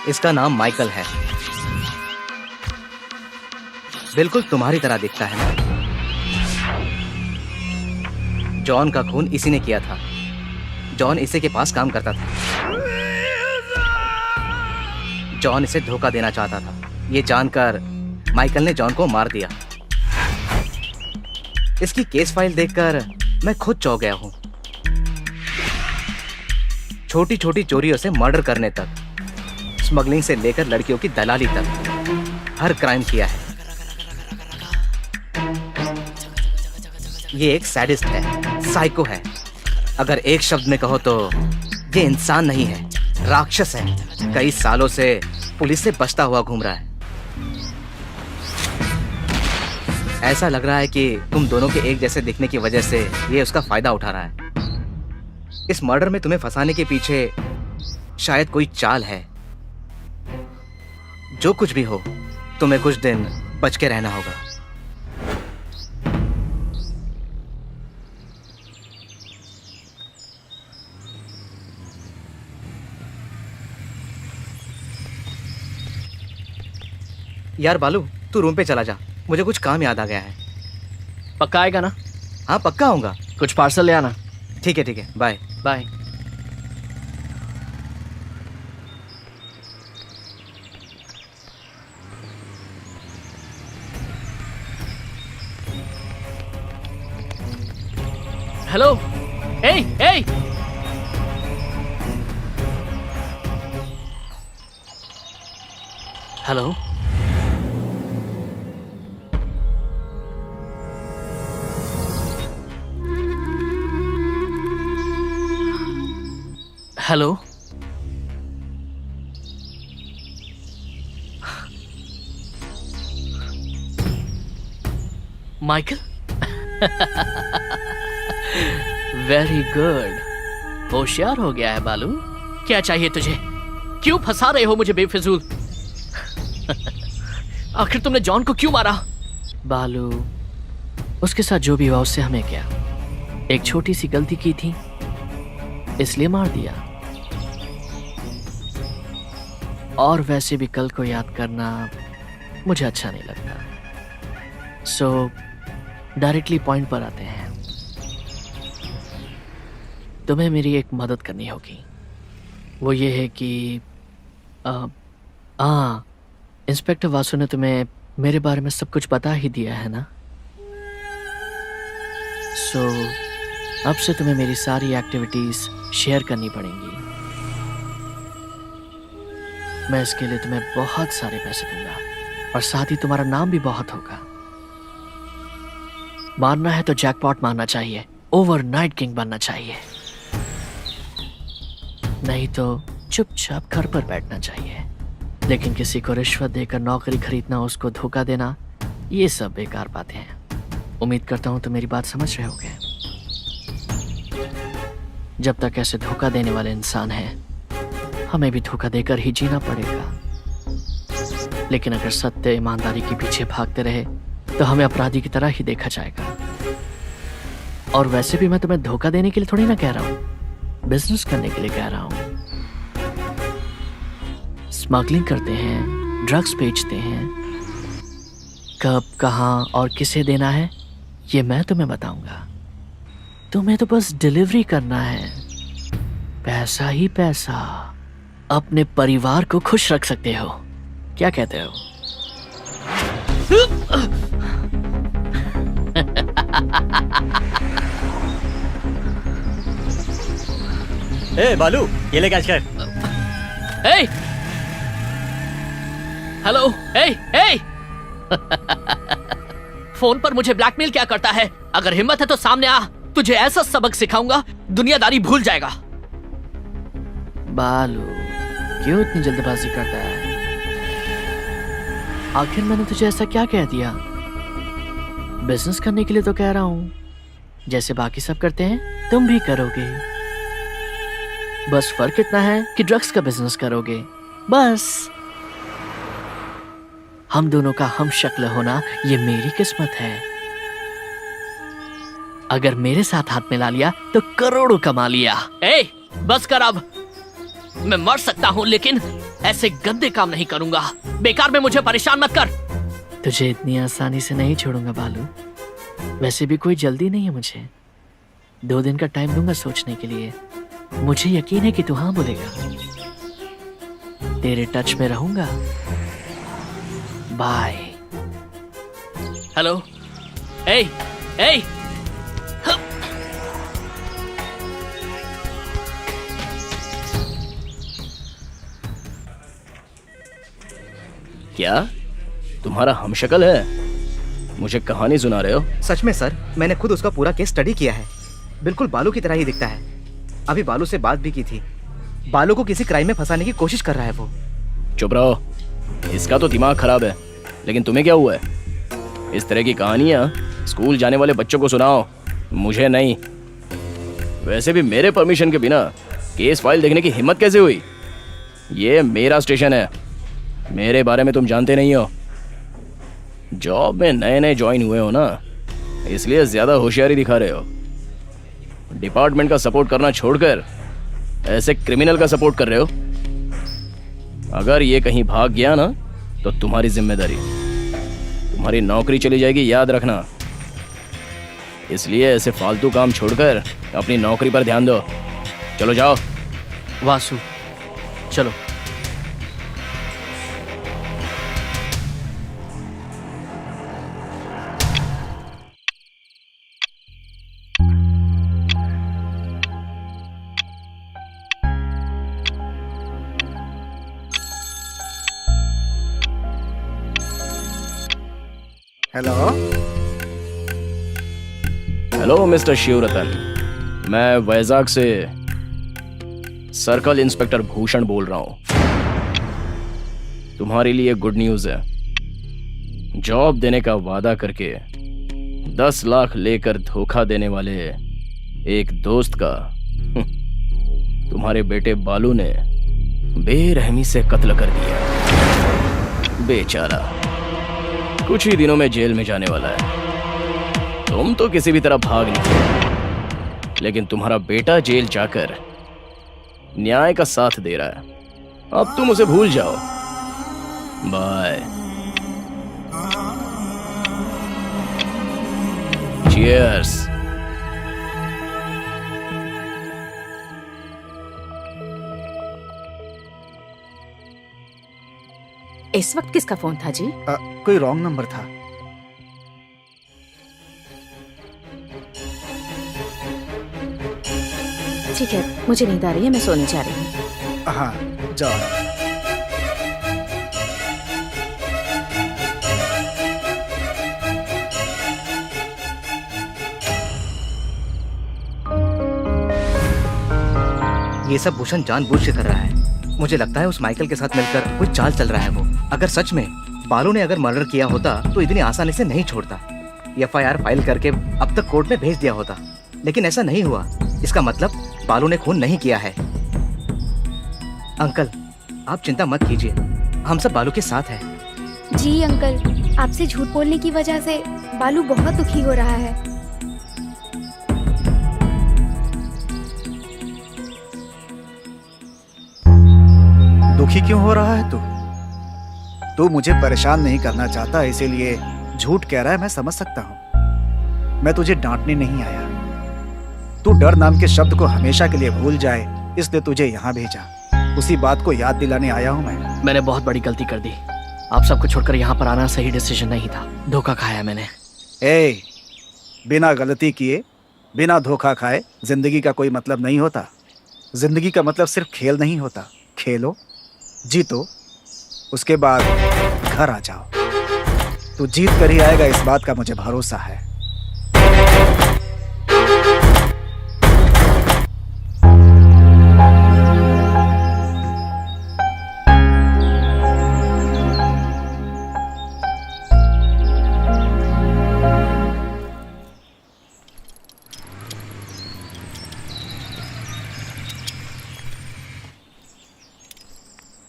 H: इसका नाम माइकल है। बिल्कुल तुम्हारी तरह दिखता है ना? जॉन का खून इसी ने किया था। जॉन इसी के पास काम करता था। जॉन इसे धोखा देना चाहता था। ये जानकर माइकल ने जॉन को मार दिया। इसकी केस फाइल देखकर मैं खुद चौंक गया हूं। छोटी छोटी चोरियों से मर्डर करने तक, स्मगलिंग से लेकर लड़कियों की दलाली तक हर क्राइम किया है। ये एक सैडिस्ट है, साइको है। अगर एक शब्द में कहो तो ये इंसान नहीं है, राक्षस है। कई सालों से पुलिस से बचता हुआ घूम रहा है। ऐसा लग रहा है कि तुम दोनों के एक जैसे दिखने की वजह से ये उसका फायदा उठा रहा है। इस मर्डर में तुम्हें फंसाने के पीछे शायद कोई चाल है। जो कुछ भी हो, तुम्हें कुछ दिन बच के रहना होगा। यार बालू, तू रूम पे चला जा, मुझे कुछ काम याद आ गया है।
B: पक्का आएगा ना?
H: हाँ पक्का आऊंगा।
B: कुछ पार्सल ले आना।
H: ठीक है, बाय
B: बाय। हेलो, ए ए hello, hello, Michael. Very good, होशियार हो गया है बालू। क्या चाहिए तुझे? क्यों फंसा रहे हो मुझे बेफिजूल? आखिर तुमने जॉन को क्यों मारा? बालू, उसके साथ जो भी हुआ उससे हमें क्या? एक छोटी सी गलती की थी इसलिए मार दिया। और वैसे भी कल को याद करना मुझे अच्छा नहीं लगता। सो डायरेक्टली पॉइंट पर आते हैं। तुम्हें मेरी एक मदद करनी होगी। वो ये है कि इंस्पेक्टर वासु ने तुम्हें मेरे बारे में सब कुछ बता ही दिया है ना? सो अब से तुम्हें मेरी सारी एक्टिविटीज शेयर करनी पड़ेंगी। मैं इसके लिए तुम्हें बहुत सारे पैसे दूंगा और साथ ही तुम्हारा नाम भी बहुत होगा। मारना है तो जैकपॉट मारना चाहिए, ओवरनाइट किंग बनना चाहिए, नहीं तो चुपचाप घर पर बैठना चाहिए। लेकिन किसी को रिश्वत देकर नौकरी खरीदना, उसको धोखा देना, ये सब बेकार बातें हैं। उम्मीद करता हूं तुम मेरी बात समझ रहे होगे। जब तक ऐसे धोखा देने वाले इंसान हैं, हमें भी धोखा देकर ही जीना पड़ेगा। लेकिन अगर सत्य ईमानदारी के पीछे भागते रहे तो हमें अपराधी की तरह ही देखा जाएगा। और वैसे भी मैं तुम्हें धोखा देने के लिए थोड़ी ना कह रहा हूं, बिजनेस करने के लिए कह रहा हूं। स्मगलिंग करते हैं, ड्रग्स बेचते हैं, कब, कहां और किसे देना है ये मैं तुम्हें बताऊंगा। तुम्हें तो बस डिलीवरी करना है, पैसा ही पैसा। अपने परिवार को खुश रख सकते हो, क्या कहते हो?
G: ए बालू, ये ले कैच कर।
B: ए हेलो, ए फोन पर मुझे ब्लैकमेल क्या करता है? अगर हिम्मत है तो सामने आ, तुझे ऐसा सबक सिखाऊंगा दुनियादारी भूल जाएगा। बालू, क्यों इतनी जल्दबाजी करता है? आखिर मैंने तुझे ऐसा क्या कह दिया? बिजनेस करने के लिए तो कह रहा हूं, जैसे बाकी सब करते हैं तुम भी करोगे। बस फर्क इतना है कि ड्रग्स का बिजनेस करोगे, बस। हम दोनों का हम शक्ल होना ये मेरी किस्मत है। अगर मेरे साथ हाथ मिला लिया तो करोड़ों कमा लिया। ए, बस कर अब। मैं मर सकता हूं लेकिन ऐसे गंदे काम नहीं करूंगा। बेकार में मुझे परेशान मत कर। तुझे इतनी आसानी से नहीं छोड़ूंगा बालू। वैसे भी कोई जल्दी नहीं है मुझे। 2 दिन का टाइम दूंगा सोचने के लिए। मुझे यकीन है कि तू हाँ बोलेगा। तेरे टच में रहूंगा। बाय। हेलो, ए ए
E: क्या तुम्हारा हमशक्ल है? मुझे कहानी सुना रहे हो?
H: सच में सर, मैंने खुद उसका पूरा केस स्टडी किया है। बिल्कुल बालू की तरह ही दिखता है। अभी बालू से बात भी की थी। बालू को किसी क्राइम में फंसाने की कोशिश कर रहा है वो।
E: चुप रहो, इसका तो दिमाग खराब है। लेकिन तुम्हें क्या हुआ है? इस तरह की कहानियां स्कूल जाने वाले बच्चों को सुनाओ, मुझे नहीं। वैसे भी मेरे परमिशन के बिना केस फाइल देखने की हिम्मत कैसे हुई? ये मेरा स्टेशन है, मेरे बारे में तुम जानते नहीं हो। जॉब में नए नए ज्वाइन हुए हो ना, इसलिए ज्यादा होशियारी दिखा रहे हो। डिपार्टमेंट का सपोर्ट करना छोड़कर ऐसे क्रिमिनल का सपोर्ट कर रहे हो। अगर ये कहीं भाग गया ना तो तुम्हारी जिम्मेदारी, तुम्हारी नौकरी चली जाएगी, याद रखना। इसलिए ऐसे फालतू काम छोड़कर अपनी नौकरी पर ध्यान दो। चलो जाओ।
B: वासु, चलो।
C: हेलो।
E: हेलो मिस्टर शिवरतन, मैं वैजाग से सर्कल इंस्पेक्टर भूषण बोल रहा हूँ। तुम्हारे लिए गुड न्यूज है। जॉब देने का वादा करके 10 लाख लेकर धोखा देने वाले एक दोस्त का तुम्हारे बेटे बालू ने बेरहमी से कत्ल कर दिया। बेचारा कुछ ही दिनों में जेल में जाने वाला है। तुम तो किसी भी तरह भाग निकले, लेकिन तुम्हारा बेटा जेल जाकर न्याय का साथ दे रहा है। अब तुम उसे भूल जाओ। बाय। चीयर्स।
D: इस वक्त किसका फोन था जी?
C: कोई रॉन्ग नंबर था।
D: ठीक है, मुझे नींद आ रही है, मैं सोने जा रही हूँ।
C: हाँ, जाओ।
H: ये सब भूषण जानबूझ के कर रहा है। मुझे लगता है उस माइकल के साथ मिलकर कोई चाल चल रहा है वो। अगर सच में बालू ने अगर मर्डर किया होता तो इतनी आसानी से नहीं छोड़ता। FIR फाइल करके अब तक कोर्ट में भेज दिया होता, लेकिन ऐसा नहीं हुआ। इसका मतलब बालू ने खून नहीं किया है। अंकल, आप चिंता मत कीजिए, हम सब बालू के साथ हैं।
A: जी अंकल, आपसे झूठ बोलने की वजह से बालू बहुत दुखी हो रहा है।
C: दुखी क्यों हो रहा है तू? तू मुझे परेशान नहीं करना चाहता, इसीलिए झूठ कह रहा है। मैं समझ सकता हूँ। मैं तुझे डांटने नहीं आया। तू डर नाम के शब्द को हमेशा के लिए भूल जाए, इसलिए तुझे यहाँ भेजा। उसी बात को याद दिलाने आया हूँ मैं।
B: मैंने बहुत बड़ी गलती कर दी। आप सबको छोड़कर यहाँ पर आना सही डिसीजन नहीं था। धोखा खाया मैंने।
C: बिना गलती किए, बिना धोखा खाए जिंदगी का कोई मतलब नहीं होता। जिंदगी का मतलब सिर्फ खेल नहीं होता। खेलो, जीतो, उसके बाद घर आ जाओ। तू जीत कर ही आएगा, इस बात का मुझे भरोसा है।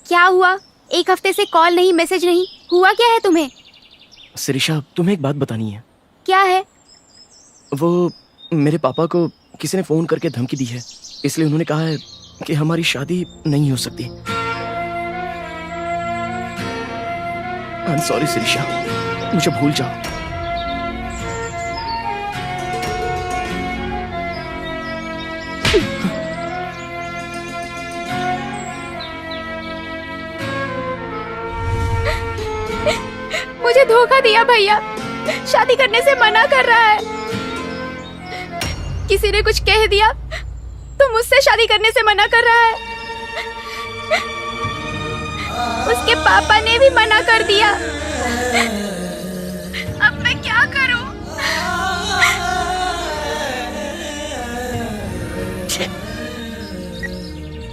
A: क्या हुआ? एक हफ्ते से कॉल नहीं, मैसेज नहीं। हुआ क्या है तुम्हें?
E: शिरीषा, तुम्हें एक बात बतानी है।
A: क्या है?
E: वो मेरे पापा को किसी ने फोन करके धमकी दी है, इसलिए उन्होंने कहा है कि हमारी शादी नहीं हो सकती। आई एम सॉरी शिरीषा, मुझे भूल जाओ।
A: मुझे धोखा दिया भैया, शादी करने से मना कर रहा है। किसी ने कुछ कह दिया तो मुझसे शादी करने से मना कर रहा है। उसके पापा ने भी मना कर दिया। अब मैं क्या करूं?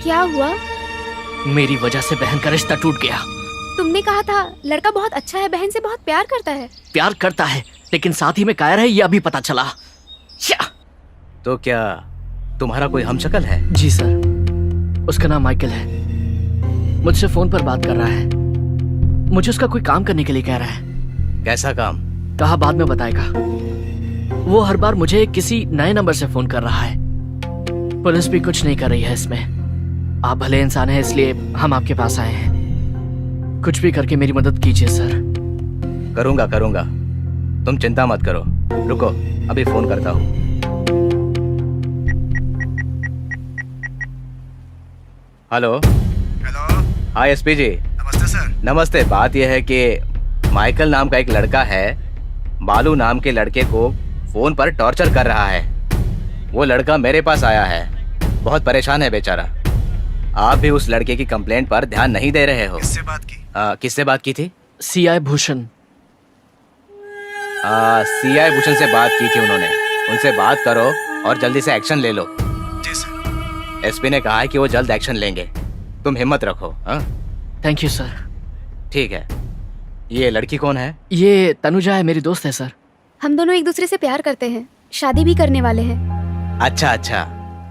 A: क्या हुआ?
B: मेरी वजह से बहन का रिश्ता टूट गया।
A: तुमने कहा था लड़का बहुत अच्छा है, बहन से बहुत प्यार करता है।
B: प्यार करता है, लेकिन साथ ही में कायर है, ये अभी पता चला।
H: तो क्या तुम्हारा कोई हमशक्ल है?
B: जी सर, उसका नाम माइकल है। मुझसे फोन पर बात कर रहा है। मुझे उसका कोई काम करने के लिए कह रहा है।
H: कैसा काम?
B: कहा बाद में बताएगा। वो हर बार मुझे किसी नए नंबर से फोन कर रहा है। पुलिस भी कुछ नहीं कर रही है इसमें। आप भले इंसान हैं, इसलिए हम आपके पास आए हैं। कुछ भी करके मेरी मदद कीजिए सर।
H: करूंगा। तुम चिंता मत करो, रुको अभी फोन करता हूँ। हेलो। हाय एसपी जी।
C: नमस्ते सर।
H: नमस्ते। बात यह है कि माइकल नाम का एक लड़का है, बालू नाम के लड़के को फोन पर टॉर्चर कर रहा है। वो लड़का मेरे पास आया है, बहुत परेशान है बेचारा। आप भी उस लड़के की कंप्लेंट पर ध्यान नहीं दे रहे हो।
C: किससे बात की?
H: किससे बात की थी?
B: CI भूषण।
H: सीआई भूषण से बात की थी उन्होंने, उनसे बात करो और जल्दी से एक्शन ले लो।
C: जी सर।
H: एसपी ने कहा है कि वो जल्द एक्शन लेंगे, तुम हिम्मत रखो। हाँ
B: थैंक यू सर।
H: ठीक है। ये लड़की कौन है?
B: ये तनुजा है, मेरी दोस्त है सर।
A: हम दोनों एक दूसरे से प्यार करते हैं, शादी भी करने वाले हैं।
H: अच्छा अच्छा,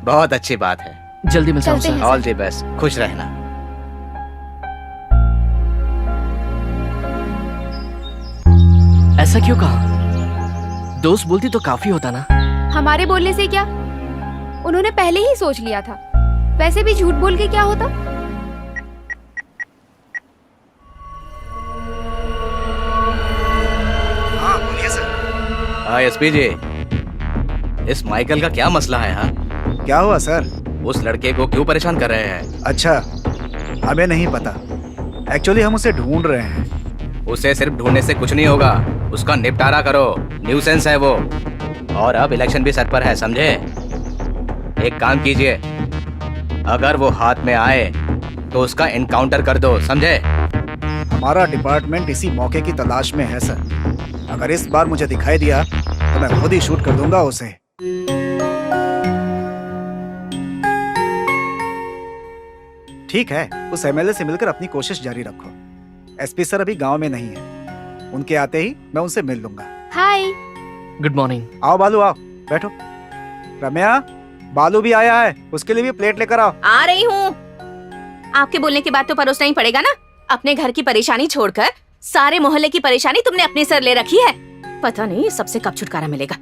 H: बहुत अच्छी बात है।
B: जल्दी मिलता हूँ
A: चलते
B: सर।
A: हैं।
H: ऑल द बेस्ट, खुश रहना।
B: ऐसा क्यों कहा? दोस्त बोलती तो काफी होता ना।
A: हमारे बोलने से क्या, उन्होंने पहले ही सोच लिया था। वैसे भी झूठ बोल के क्या होता।
C: हाँ बोलिए सर।
H: हाँ एसपी जी, इस माइकल का क्या मसला है? हाँ,
C: क्या हुआ सर?
H: उस लड़के को क्यों परेशान कर रहे हैं?
C: अच्छा, हमें नहीं पता। एक्चुअली हम उसे ढूंढ रहे हैं।
H: उसे सिर्फ ढूंढने से कुछ नहीं होगा, उसका निपटारा करो। न्यूसेंस है वो, और अब इलेक्शन भी सर पर है, समझे? एक काम कीजिए, अगर वो हाथ में आए तो उसका एनकाउंटर कर दो, समझे?
C: हमारा डिपार्टमेंट इसी मौके की तलाश में है सर। अगर इस बार मुझे दिखाई दिया तो मैं खुद ही शूट कर दूंगा उसे। ठीक है, उस एमएलए से मिलकर अपनी कोशिश जारी रखो। एसपी सर अभी गांव में नहीं है, उनके आते ही मैं उनसे मिल लूंगा।
A: हाय।
B: Good morning.
C: आओ बालू आओ, बैठो। रम्या, बालू भी आया है, उसके लिए भी प्लेट लेकर आओ।
D: आ रही हूँ। आपके बोलने के बाद तो परोसना ही पड़ेगा ना। अपने घर की परेशानी छोड़कर सारे मोहल्ले की परेशानी तुमने अपने सर ले रखी है। पता नहीं सबसे कब छुटकारा मिलेगा।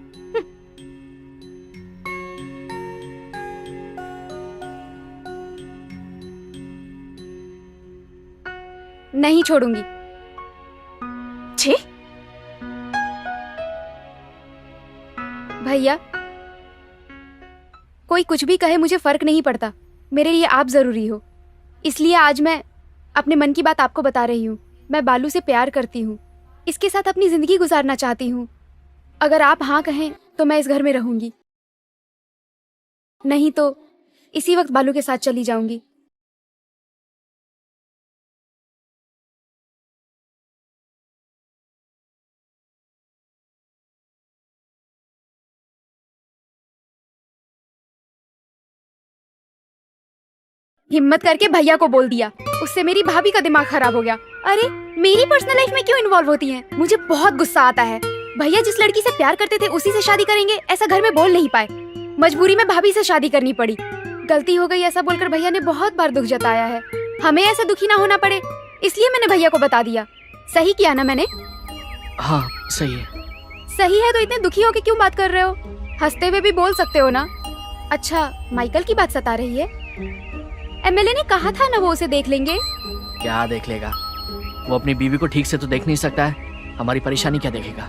A: नहीं छोड़ूंगी।
D: छे,
A: भैया, कोई कुछ भी कहे मुझे फर्क नहीं पड़ता। मेरे लिए आप जरूरी हो, इसलिए आज मैं अपने मन की बात आपको बता रही हूँ। मैं बालू से प्यार करती हूँ, इसके साथ अपनी जिंदगी गुजारना चाहती हूँ। अगर आप हाँ कहें तो मैं इस घर में रहूंगी, नहीं तो इसी वक्त बालू के साथ चली जाऊंगी। हिम्मत करके भैया को बोल दिया, उससे मेरी भाभी का दिमाग खराब हो गया। अरे मेरी पर्सनल लाइफ में क्यों इन्वॉल्व होती हैं? मुझे बहुत गुस्सा आता है। भैया जिस लड़की से प्यार करते थे उसी से शादी करेंगे, ऐसा घर में बोल नहीं पाए। मजबूरी में भाभी से शादी करनी पड़ी। गलती हो गई ऐसा बोलकर भैया ने बहुत बार दुख जताया है। हमें ऐसा दुखी ना होना पड़े, इसलिए मैंने भैया को बता दिया। सही किया ना मैंने?
B: हाँ सही है।
A: सही है तो इतने दुखी होके क्यों बात कर रहे हो? हंसते हुए भी बोल सकते हो ना। अच्छा, माइकल की बात सता रही है? एमएलए ने कहा था ना वो उसे देख लेंगे।
B: क्या देख लेगा? वो अपनी बीवी को ठीक से तो देख नहीं सकता है, हमारी परेशानी क्या देखेगा?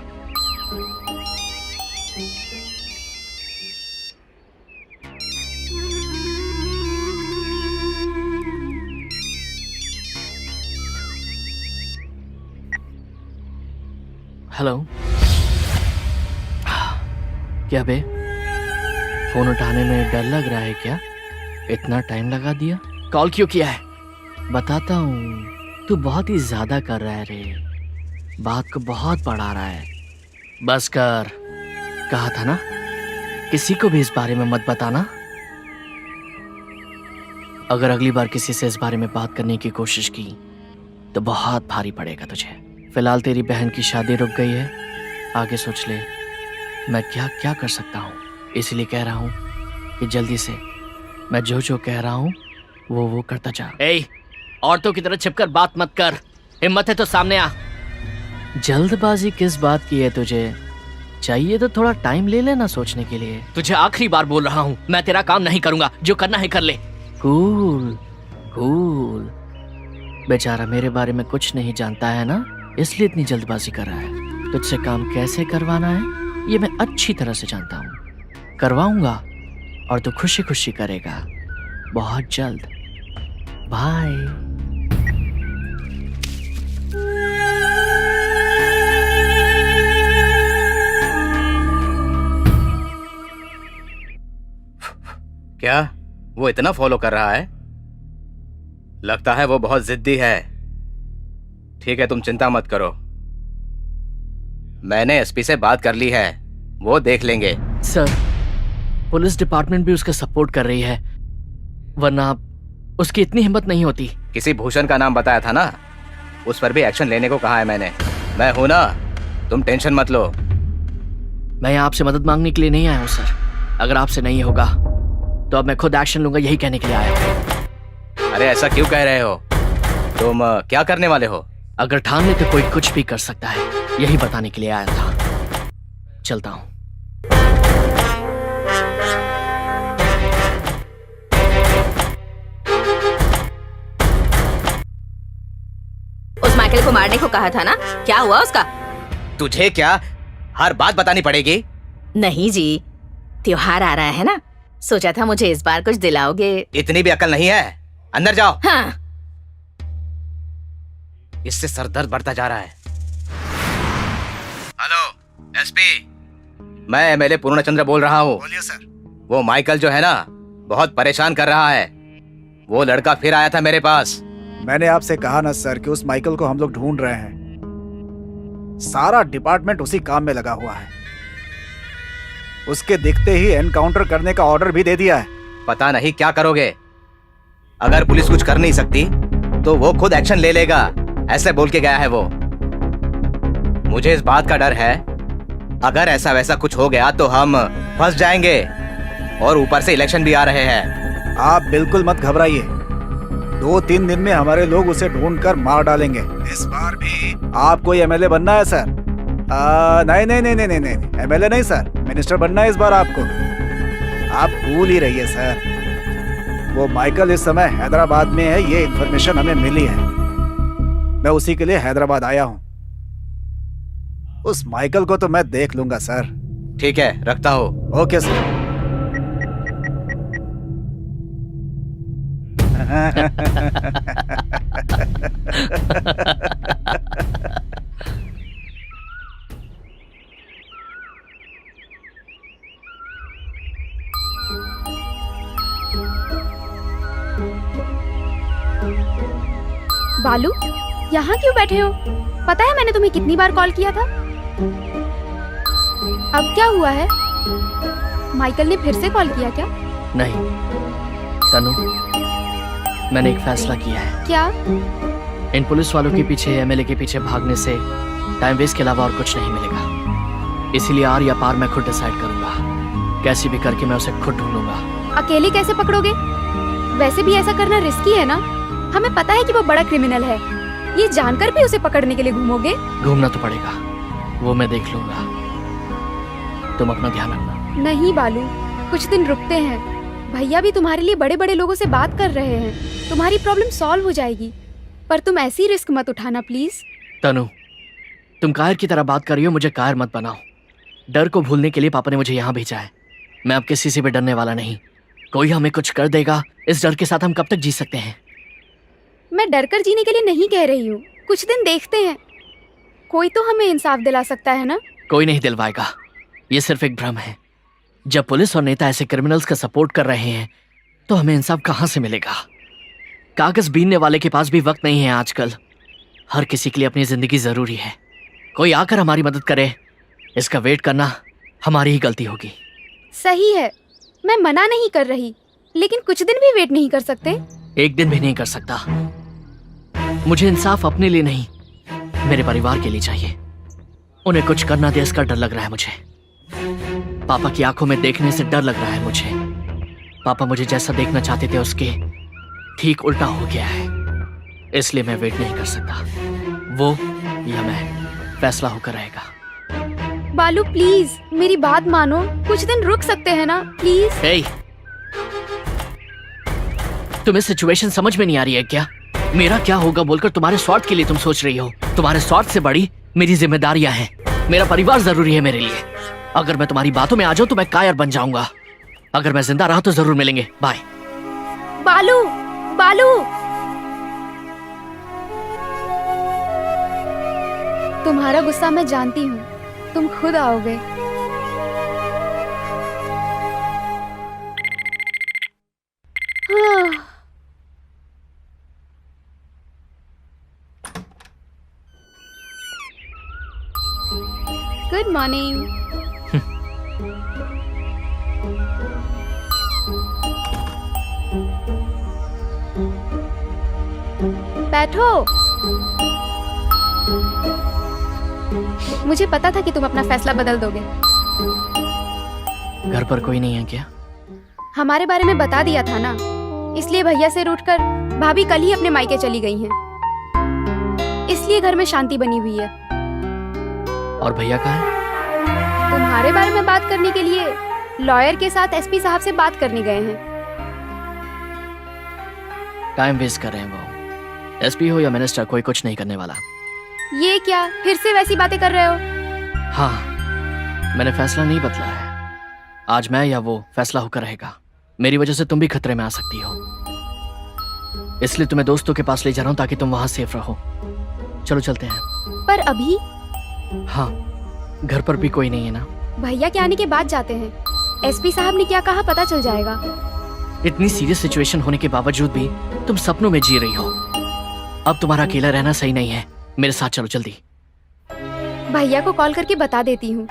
B: हेलो, क्या बे, फोन उठाने में डर लग रहा है क्या? इतना टाइम लगा दिया। कॉल क्यों किया है? बताता हूँ, तू बहुत ही ज्यादा कर रहा है रे, बात को बहुत बढ़ा रहा है। बस कर, कहा था ना किसी को भी इस बारे में मत बताना। अगर अगली बार किसी से इस बारे में बात करने की कोशिश की तो बहुत भारी पड़ेगा तुझे। फिलहाल तेरी बहन की शादी रुक गई है, आगे सोच ले मैं क्या क्या कर सकता हूँ। इसलिए कह रहा हूँ कि जल्दी से मैं जो जो कह रहा हूँ वो करता जा। औरतों की तरह छिपकर बात मत कर, हिम्मत है तो सामने आ। जल्दबाजी किस बात की है तुझे? चाहिए तो थोड़ा टाइम ले लेना सोचने के लिए। तुझे आखिरी बार बोल रहा हूँ, मैं तेरा काम नहीं करूंगा, जो करना है कर ले। कूल कूल, बेचारा मेरे बारे में कुछ नहीं जानता है ना, इसलिए इतनी जल्दबाजी कर रहा है। तुझसे काम कैसे करवाना है ये मैं अच्छी तरह से जानता हूँ। करवाऊंगा और तू खुशी खुशी करेगा, बहुत जल्द। बाय।
H: क्या वो इतना फॉलो कर रहा है? लगता है वो बहुत जिद्दी है। ठीक है, तुम चिंता मत करो, मैंने एसपी से बात कर ली है, वो देख लेंगे।
B: सर, पुलिस डिपार्टमेंट भी उसका सपोर्ट कर रही है, वरना उसकी इतनी हिम्मत नहीं होती।
H: किसी भूषण का नाम बताया था ना, उस पर भी एक्शन लेने को कहा है मैंने। मैं हूं ना, तुम टेंशन मत लो।
B: मैं यहाँ आपसे मदद मांगने के लिए नहीं आया हूँ सर। अगर आपसे नहीं होगा तो अब मैं खुद एक्शन लूंगा, यही कहने के लिए आया हूँ।
H: अरे ऐसा क्यों कह रहे हो? तुम क्या करने वाले हो?
B: अगर ठान ले तो कोई कुछ भी कर सकता है, यही बताने के लिए आया था। चलता हूँ।
D: उस माइकल को मारने को कहा था ना, क्या हुआ उसका?
H: तुझे क्या हर बात बतानी पड़ेगी?
D: नहीं जी, त्योहार आ रहा है ना, सोचा था मुझे इस बार कुछ दिलाओगे।
H: इतनी भी अकल नहीं है? अंदर जाओ।
D: हाँ।
H: इससे सर दर्द बढ़ता जा रहा है। हेलो एसपी, मैं एमएलए पूर्णचंद्र बोल रहा हूँ।
C: बोलिए सर।
H: वो माइकल जो है ना, बहुत परेशान कर रहा है। वो लड़का फिर आया था मेरे पास।
C: मैंने आपसे कहा ना सर कि उस माइकल को हम लोग ढूंढ रहे हैं। सारा डिपार्टमेंट उसी काम में लगा हुआ है। उसके दिखते ही एनकाउंटर करने का ऑर्डर भी दे दिया है।
H: पता नहीं क्या करोगे। अगर पुलिस कुछ कर नहीं सकती तो वो खुद एक्शन ले लेगा, ऐसे बोल के गया है वो। मुझे इस बात का डर है, अगर ऐसा वैसा कुछ हो गया तो हम फंस जाएंगे, और ऊपर से इलेक्शन भी आ रहे हैं।
C: आप बिल्कुल मत घबराइए, 2-3 दिन में हमारे लोग उसे ढूंढकर मार डालेंगे। इस बार भी आपको एमएलए बनना है सर? नहीं नहीं नहीं नहीं नहीं नहीं, एमएलए नहीं सर, मिनिस्टर बनना है इस बार आपको। आप भूल ही रहिए सर। वो माइकल इस समय हैदराबाद में है, ये इन्फॉर्मेशन हमें मिली है। मैं उसी के लिए हैदराबाद आया हूँ। उस माइकल को तो मैं देख लूंगा सर।
H: ठीक है, रखता हूँ।
C: Okay sir.
A: बालू, यहाँ क्यों बैठे हो? पता है मैंने तुम्हें कितनी बार कॉल किया था। अब क्या हुआ है? माइकल ने फिर से कॉल किया क्या?
B: नहीं तनु, मैंने एक फैसला किया है।
A: क्या?
B: इन पुलिस वालों के पीछे, एमएलए के पीछे भागने से टाइम वेस्ट के अलावा और कुछ नहीं मिलेगा। इसीलिए आर या पार मैं खुद डिसाइड करूंगा। कैसी भी करके मैं उसे खुद ढूंढूंगा।
A: अकेले कैसे पकड़ोगे? वैसे भी ऐसा करना रिस्की है ना। हमें पता है कि वो बड़ा क्रिमिनल है, ये जानकर भी उसे पकड़ने के लिए घूमोगे?
B: घूमना तो पड़ेगा, वो मैं देख लूंगा। तुम अपना ध्यान रखना।
A: नहीं बालू, कुछ दिन रुकते हैं। भैया भी तुम्हारे लिए बड़े बड़े लोगों से बात कर रहे हैं, तुम्हारी प्रॉब्लम सॉल्व हो जाएगी। पर तुम ऐसी रिस्क मत उठाना प्लीज।
B: तनु, तुम कायर की तरह बात कर रही हो, मुझे कायर मत बनाओ। डर को भूलने के लिए पापा ने मुझे यहाँ भेजा है। मैं अब किसी से भी डरने वाला नहीं। कोई हमें कुछ कर देगा, इस डर के साथ हम कब तक जी सकते हैं?
A: मैं डर कर जीने के लिए नहीं कह रही हूँ, कुछ दिन देखते हैं, कोई तो हमें इंसाफ दिला सकता है ना।
B: कोई नहीं दिलवाएगा, ये सिर्फ एक भ्रम है। जब पुलिस और नेता ऐसे क्रिमिनल्स का सपोर्ट कर रहे हैं तो हमें इंसाफ कहाँ से मिलेगा? कागज बीनने वाले के पास भी वक्त नहीं है आजकल। हर किसी के लिए अपनी जिंदगी जरूरी है। कोई आकर हमारी मदद करे, इसका वेट करना हमारी ही गलती होगी।
A: सही है, मैं मना नहीं कर रही, लेकिन कुछ दिन भी वेट नहीं कर सकते?
B: एक दिन भी नहीं कर सकता। मुझे इंसाफ अपने लिए नहीं, मेरे परिवार के लिए चाहिए। उन्हें कुछ करना दे, इसका डर लग रहा है मुझे। पापा की आंखों में देखने से डर लग रहा है मुझे। पापा मुझे जैसा देखना चाहते थे उसके ठीक उल्टा हो गया है, इसलिए मैं वेट नहीं कर सकता। वो या मैं, फैसला होकर रहेगा।
A: बालू प्लीज मेरी बात मानो, कुछ दिन रुक सकते हैं ना प्लीज।
B: हे, तुम्हें सिचुएशन समझ में नहीं आ रही है क्या? मेरा क्या होगा बोलकर तुम्हारे स्वार्थ के लिए तुम सोच रही हो। तुम्हारे स्वार्थ से बड़ी मेरी जिम्मेदारियां हैं। मेरा परिवार जरूरी है मेरे लिए। अगर मैं तुम्हारी बातों में आ जाऊं तो मैं कायर बन जाऊंगा। अगर मैं जिंदा रहा तो जरूर मिलेंगे। बाय।
A: बालू, बालू, तुम्हारा गुस्सा मैं जानती हूँ, तुम खुद आओगे। हाँ। Good morning. बैठो। मुझे पता था कि तुम अपना फैसला बदल दोगे।
B: घर पर कोई नहीं है क्या?
A: हमारे बारे में बता दिया था ना, इसलिए भैया से रूठकर भाभी कल ही अपने मायके चली गई हैं। इसलिए घर में शांति बनी हुई है।
B: और भैया कहाँ है?
A: तुम्हारे बारे में बात करने के लिए लॉयर के साथ एसपी साहब से बात करने गए हैं।
B: टाइम वेस्ट कर रहे हैं वो। एसपी हो या मिनिस्टर, कोई कुछ नहीं करने वाला।
A: ये क्या फिर से वैसी बातें कर रहे हो?
B: हाँ, मैंने फैसला नहीं बदला है। आज मैं या वो फैसला होकर रहेगा। मेरी वजह से तुम भी खतरे में आ सकती हो, इसलिए तुम्हें दोस्तों के पास ले जा रहा हूं ताकि तुम वहां सेफ रहो। चलो चलते हैं।
A: पर अभी?
B: हाँ, घर पर भी कोई नहीं है ना।
A: भैया के आने के बाद जाते हैं। एसपी साहब ने क्या कहा पता चल जाएगा।
B: इतनी सीरियस सिचुएशन होने के बावजूद भी तुम सपनों में जी रही हो। अब तुम्हारा अकेला रहना सही नहीं है। मेरे साथ चलो जल्दी।
A: भैया को कॉल करके बता देती हूँ।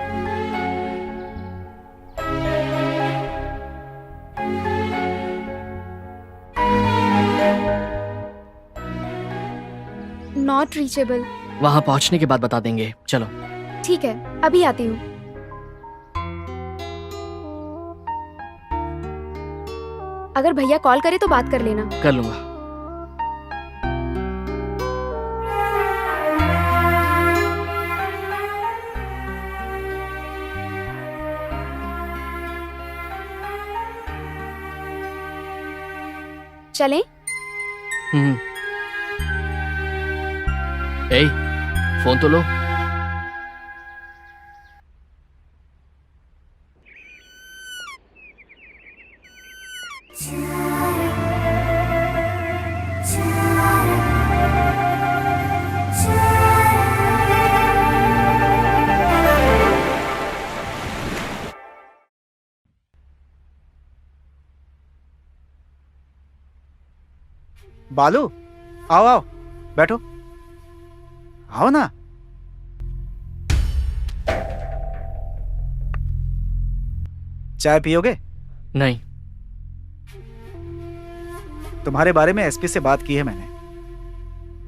A: Not reachable.
B: वहां पहुंचने के बाद बता देंगे। चलो
A: ठीक है, अभी आती हूँ। अगर भैया कॉल करे तो बात कर लेना।
B: कर लूंगा।
A: चलें?
B: ए, फोन तो लो।
C: बालू, आओ आओ, बैठो। आओ ना। चाय पियोगे?
B: नहीं।
C: तुम्हारे बारे में एसपी से बात की है मैंने।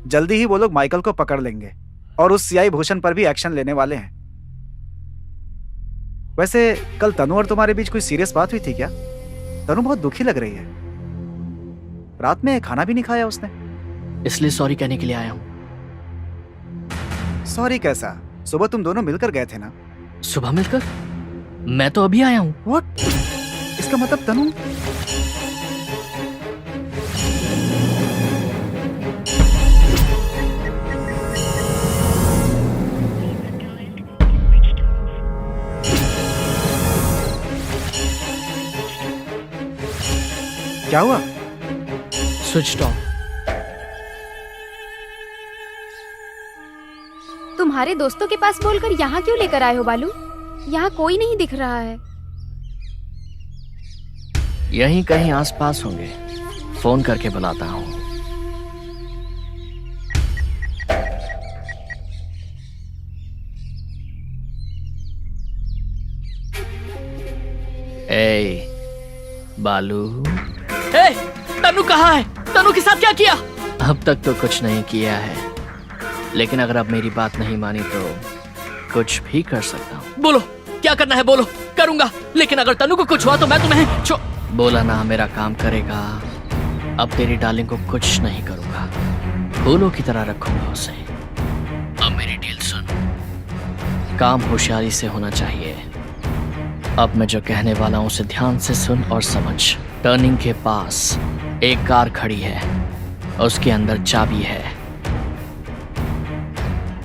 C: जल्दी ही वो लोग माइकल को पकड़ लेंगे और उस सीआई भूषण पर भी एक्शन लेने वाले हैं। वैसे कल तनु और तुम्हारे बीच कोई सीरियस बात हुई थी क्या? तनु बहुत दुखी लग रही है। रात में खाना भी नहीं खाया उसने।
B: इसलिए सॉरी कहने के लिए आया हूं।
C: सॉरी कैसा? सुबह तुम दोनों मिलकर गए थे ना।
B: सुबह मिलकर? मैं तो अभी आया हूं।
C: व्हाट? इसका मतलब तनु? क्या हुआ?
B: Switch off.
A: तुम्हारे दोस्तों के पास बोलकर यहाँ क्यों लेकर आए हो बालू? यहाँ कोई नहीं दिख रहा है।
B: यहीं कहीं आसपास होंगे। फोन करके बुलाता हूं। ए, बालू। ए, तनु कहाँ है? तनु के साथ क्या किया? अब तक तो कुछ नहीं किया है, लेकिन अगर अब मेरी बात नहीं मानी तो कुछ भी कर सकता हूँ। बोलो क्या करना है, बोलो। करूंगा, लेकिन अगर तनु को कुछ हुआ तो मैं तुम्हें बोला ना, मेरा काम करेगा। अब तेरी डार्लिंग को कुछ नहीं करूंगा, फूलों की तरह रखूंगा उसे। अब मेरी डील सुन, काम होशियारी से होना चाहिए। अब मैं जो कहने वाला हूं उसे ध्यान से सुन और समझ। टर्निंग के पास एक कार खड़ी है, उसके अंदर चाबी है।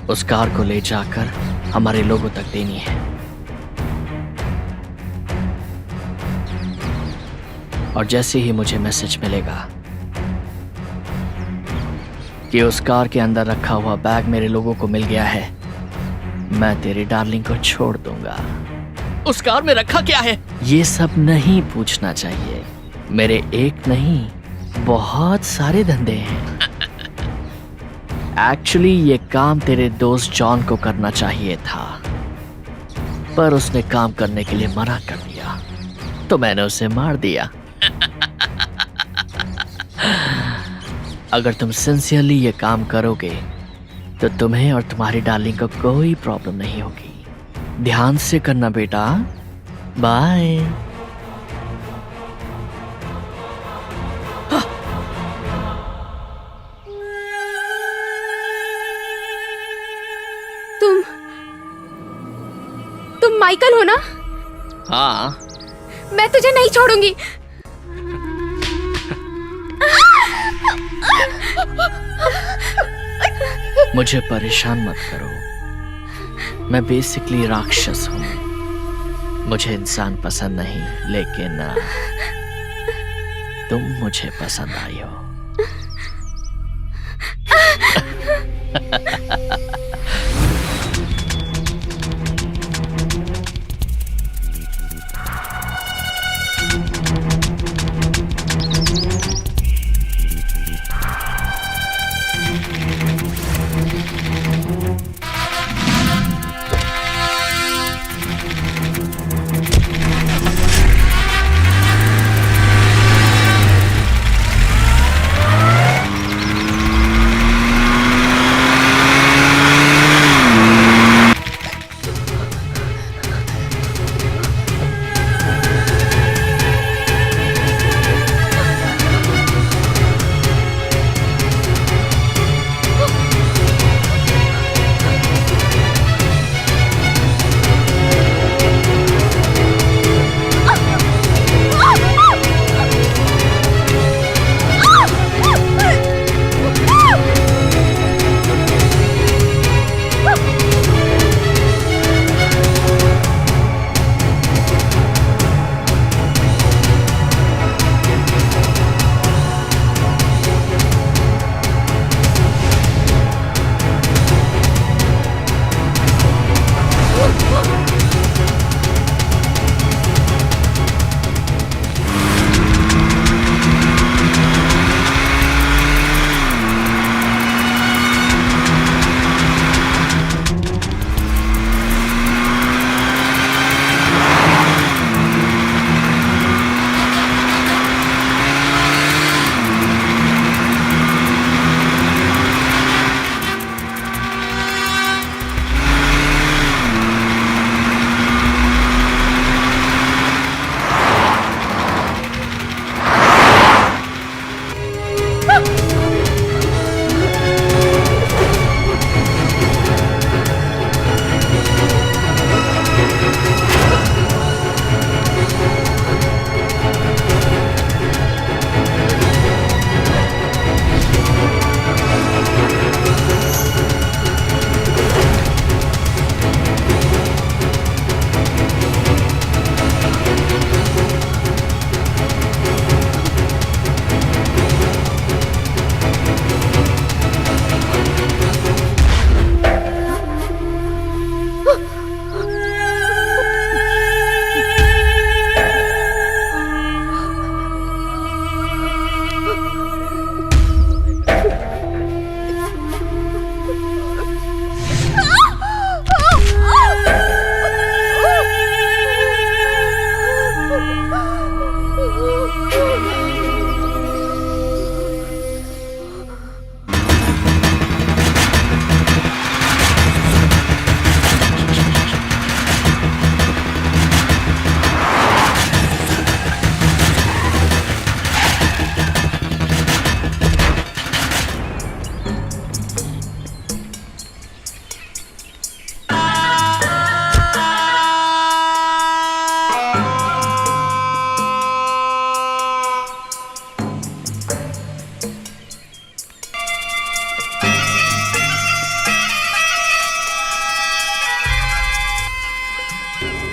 B: उस कार को ले जाकर हमारे लोगों तक देनी है। और जैसे ही मुझे मैसेज मिलेगा कि उस कार के अंदर रखा हुआ बैग मेरे लोगों को मिल गया है, मैं तेरी डार्लिंग को छोड़ दूंगा। उस कार में रखा क्या है ये सब नहीं पूछना चाहिए। मेरे एक नहीं बहुत सारे धंधे हैं। एक्चुअली ये काम तेरे दोस्त जॉन को करना चाहिए था, पर उसने काम करने के लिए मना कर दिया, तो मैंने उसे मार दिया। अगर तुम सिंसियरली ये काम करोगे तो तुम्हें और तुम्हारी डार्लिंग को कोई प्रॉब्लम नहीं होगी। ध्यान से करना बेटा। बाय।
A: तुम माइकल हो ना?
B: हाँ।
A: मैं तुझे नहीं छोड़ूंगी।
B: मुझे परेशान मत करो, मैं बेसिकली राक्षस हूँ। मुझे इंसान पसंद नहीं, लेकिन तुम मुझे पसंद आई हो।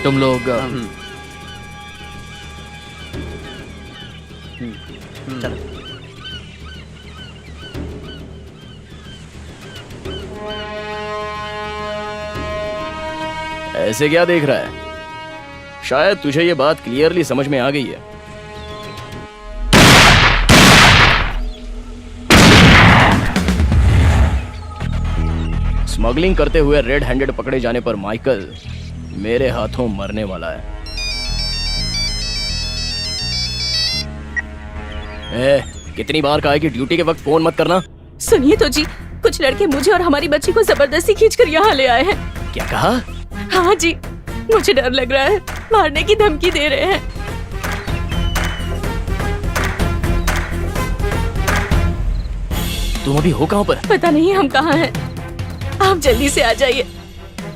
B: तुम लोग
G: चलो।
E: ऐसे क्या देख रहा है? शायद तुझे ये बात क्लियरली समझ में आ गई है। स्मगलिंग करते हुए रेड हैंडेड पकड़े जाने पर माइकल मेरे हाथों मरने वाला है। कितनी बार कहा है कि ड्यूटी के वक्त फोन मत करना।
D: सुनिए तो जी, कुछ लड़के मुझे और हमारी बच्ची को जबरदस्ती खींचकर यहाँ ले आए हैं।
E: क्या कहा?
D: हाँ जी, मुझे डर लग रहा है, मारने की धमकी दे रहे हैं।
E: तुम अभी हो कहाँ पर?
D: पता नहीं हम कहाँ हैं। आप जल्दी से आ जाइए,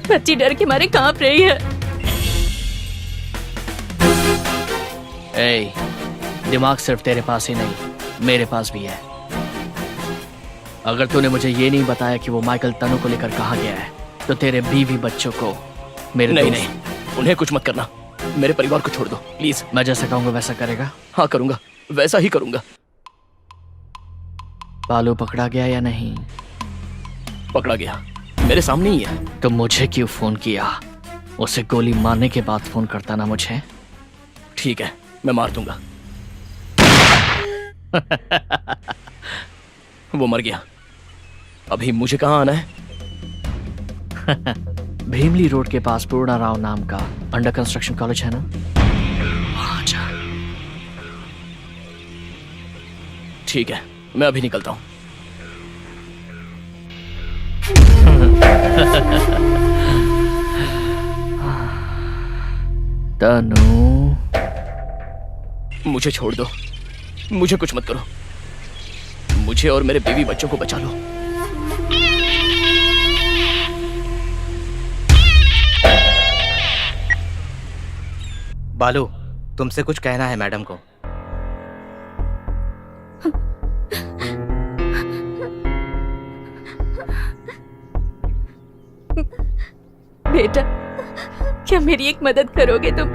D: बच्ची डर के मारे कांप रही है।
B: ए, दिमाग सिर्फ तेरे पास ही नहीं, मेरे पास भी है। अगर तूने मुझे ये नहीं बताया कि वो माइकल तनु को लेकर कहाँ गया है, तो तेरे बीवी बच्चों को मेरे
E: नहीं नहीं, उन्हें कुछ मत करना। मेरे परिवार को छोड़ दो प्लीज।
B: मैं जैसा कहूँगा वैसा करेगा?
E: हाँ करूँगा, वैसा ही करूँगा।
B: बालू पकड़ा गया या नहीं?
E: पकड़ा गया, मेरे सामने ही है।
B: तो मुझे क्यों फोन किया? उसे गोली मारने के बाद फोन करता ना मुझे।
E: ठीक है, मैं मार दूंगा। वो मर गया। अभी मुझे कहाँ आना है?
B: भीमली रोड के पास पूर्णा राव नाम का अंडर कंस्ट्रक्शन कॉलेज है ना, वहाँ जा।
E: ठीक है, मैं अभी निकलता हूँ।
B: तनु,
E: मुझे छोड़ दो, मुझे कुछ मत करो। मुझे और मेरे बीवी बच्चों को बचा लो।
H: बालू, तुमसे कुछ कहना है मैडम को।
D: बेटा, क्या मेरी एक मदद करोगे तुम?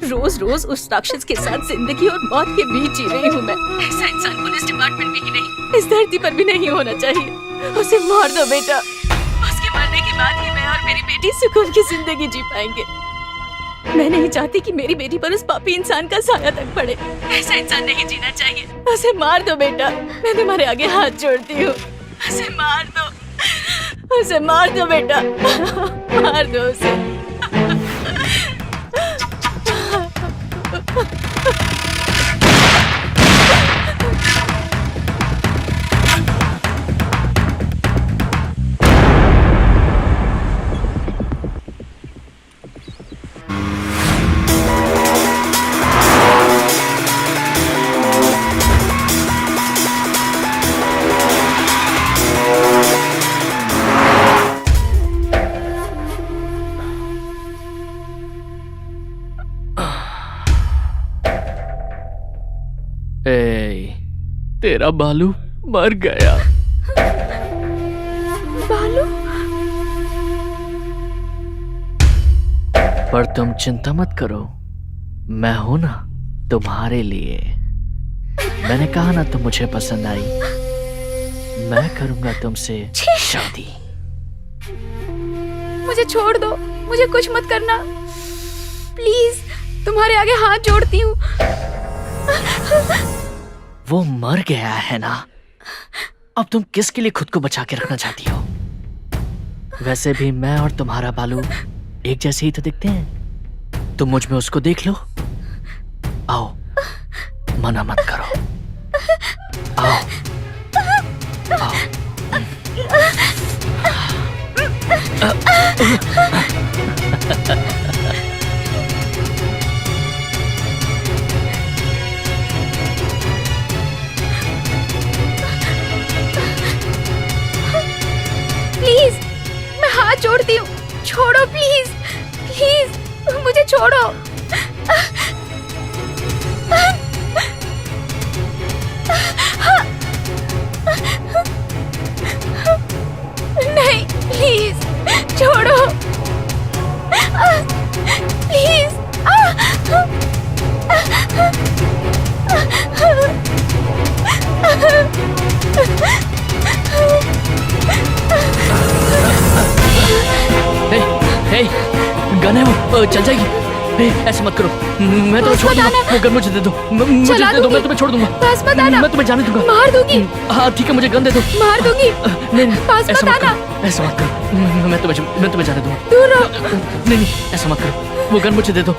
D: रोज रोज उस राक्षस के साथ जिंदगी और मौत के बीच जी रही हूँ मैं। ऐसा इंसान पुलिस डिपार्टमेंट में ही नहीं, इस धरती पर भी नहीं होना चाहिए। उसे मार दो बेटा, उसके मरने के बाद ही मैं और मेरी बेटी सुकून की जिंदगी जी पाएंगे। मैं नहीं चाहती कि मेरी बेटी पर उस पापी इंसान का साया तक पड़े। ऐसा इंसान नहीं जीना चाहिए। उसे मार दो बेटा, मैं तुम्हारे आगे हाथ जोड़ती हूँ। उसे मार दो, उसे मार दो बेटा, मार दो उसे।
B: तेरा बालू मर गया।
A: बालू?
B: पर तुम चिंता मत करो, मैं हूं ना तुम्हारे लिए। मैंने कहा ना तुम मुझे पसंद आई, मैं करूंगा तुमसे शादी।
A: मुझे छोड़ दो, मुझे कुछ मत करना प्लीज, तुम्हारे आगे हाथ जोड़ती हूँ।
B: वो मर गया है ना, अब तुम किसके लिए खुद को बचा के रखना चाहती हो? वैसे भी मैं और तुम्हारा बालू एक जैसे ही तो दिखते हैं। तुम मुझ में उसको देख लो। आओ, मना मत करो, आओ आओ।
A: प्लीज, मैं हाथ जोड़ती हूँ, छोड़ो प्लीज, प्लीज मुझे छोड़ो। नहीं प्लीज छोड़ो, प्लीज।
B: हे, हे, गन है वो, चल जाएगी। ऐसे मत करो, मैं तुम्हें छोड़ दूंगा। वो गन मुझे दे दो, मुझे
A: चला
B: दे दो,
A: दूंगी।
B: मैं तुम्हें छोड़ दूंगा।
A: पास मत आना।
B: मैं तुम्हें जाने दूंगा।
A: मार दूंगी।
B: हाँ ठीक है, मुझे गन दे दो।
A: मार दूंगी।
B: नहीं
A: पास
B: ऐसा
A: मत
B: मत
A: आना।
B: करो, ऐसा मत करो। मैं तुम्हें जाने दूंगा।
A: दूर रहो।
B: नहीं ऐसा मत करो, वो गन मुझे दे दो।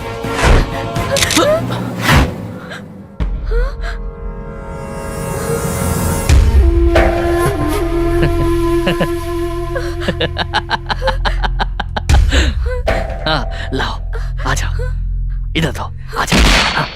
B: हाँ लाओ, आ जाओ, इधर दो, आ जाओ। हाँ।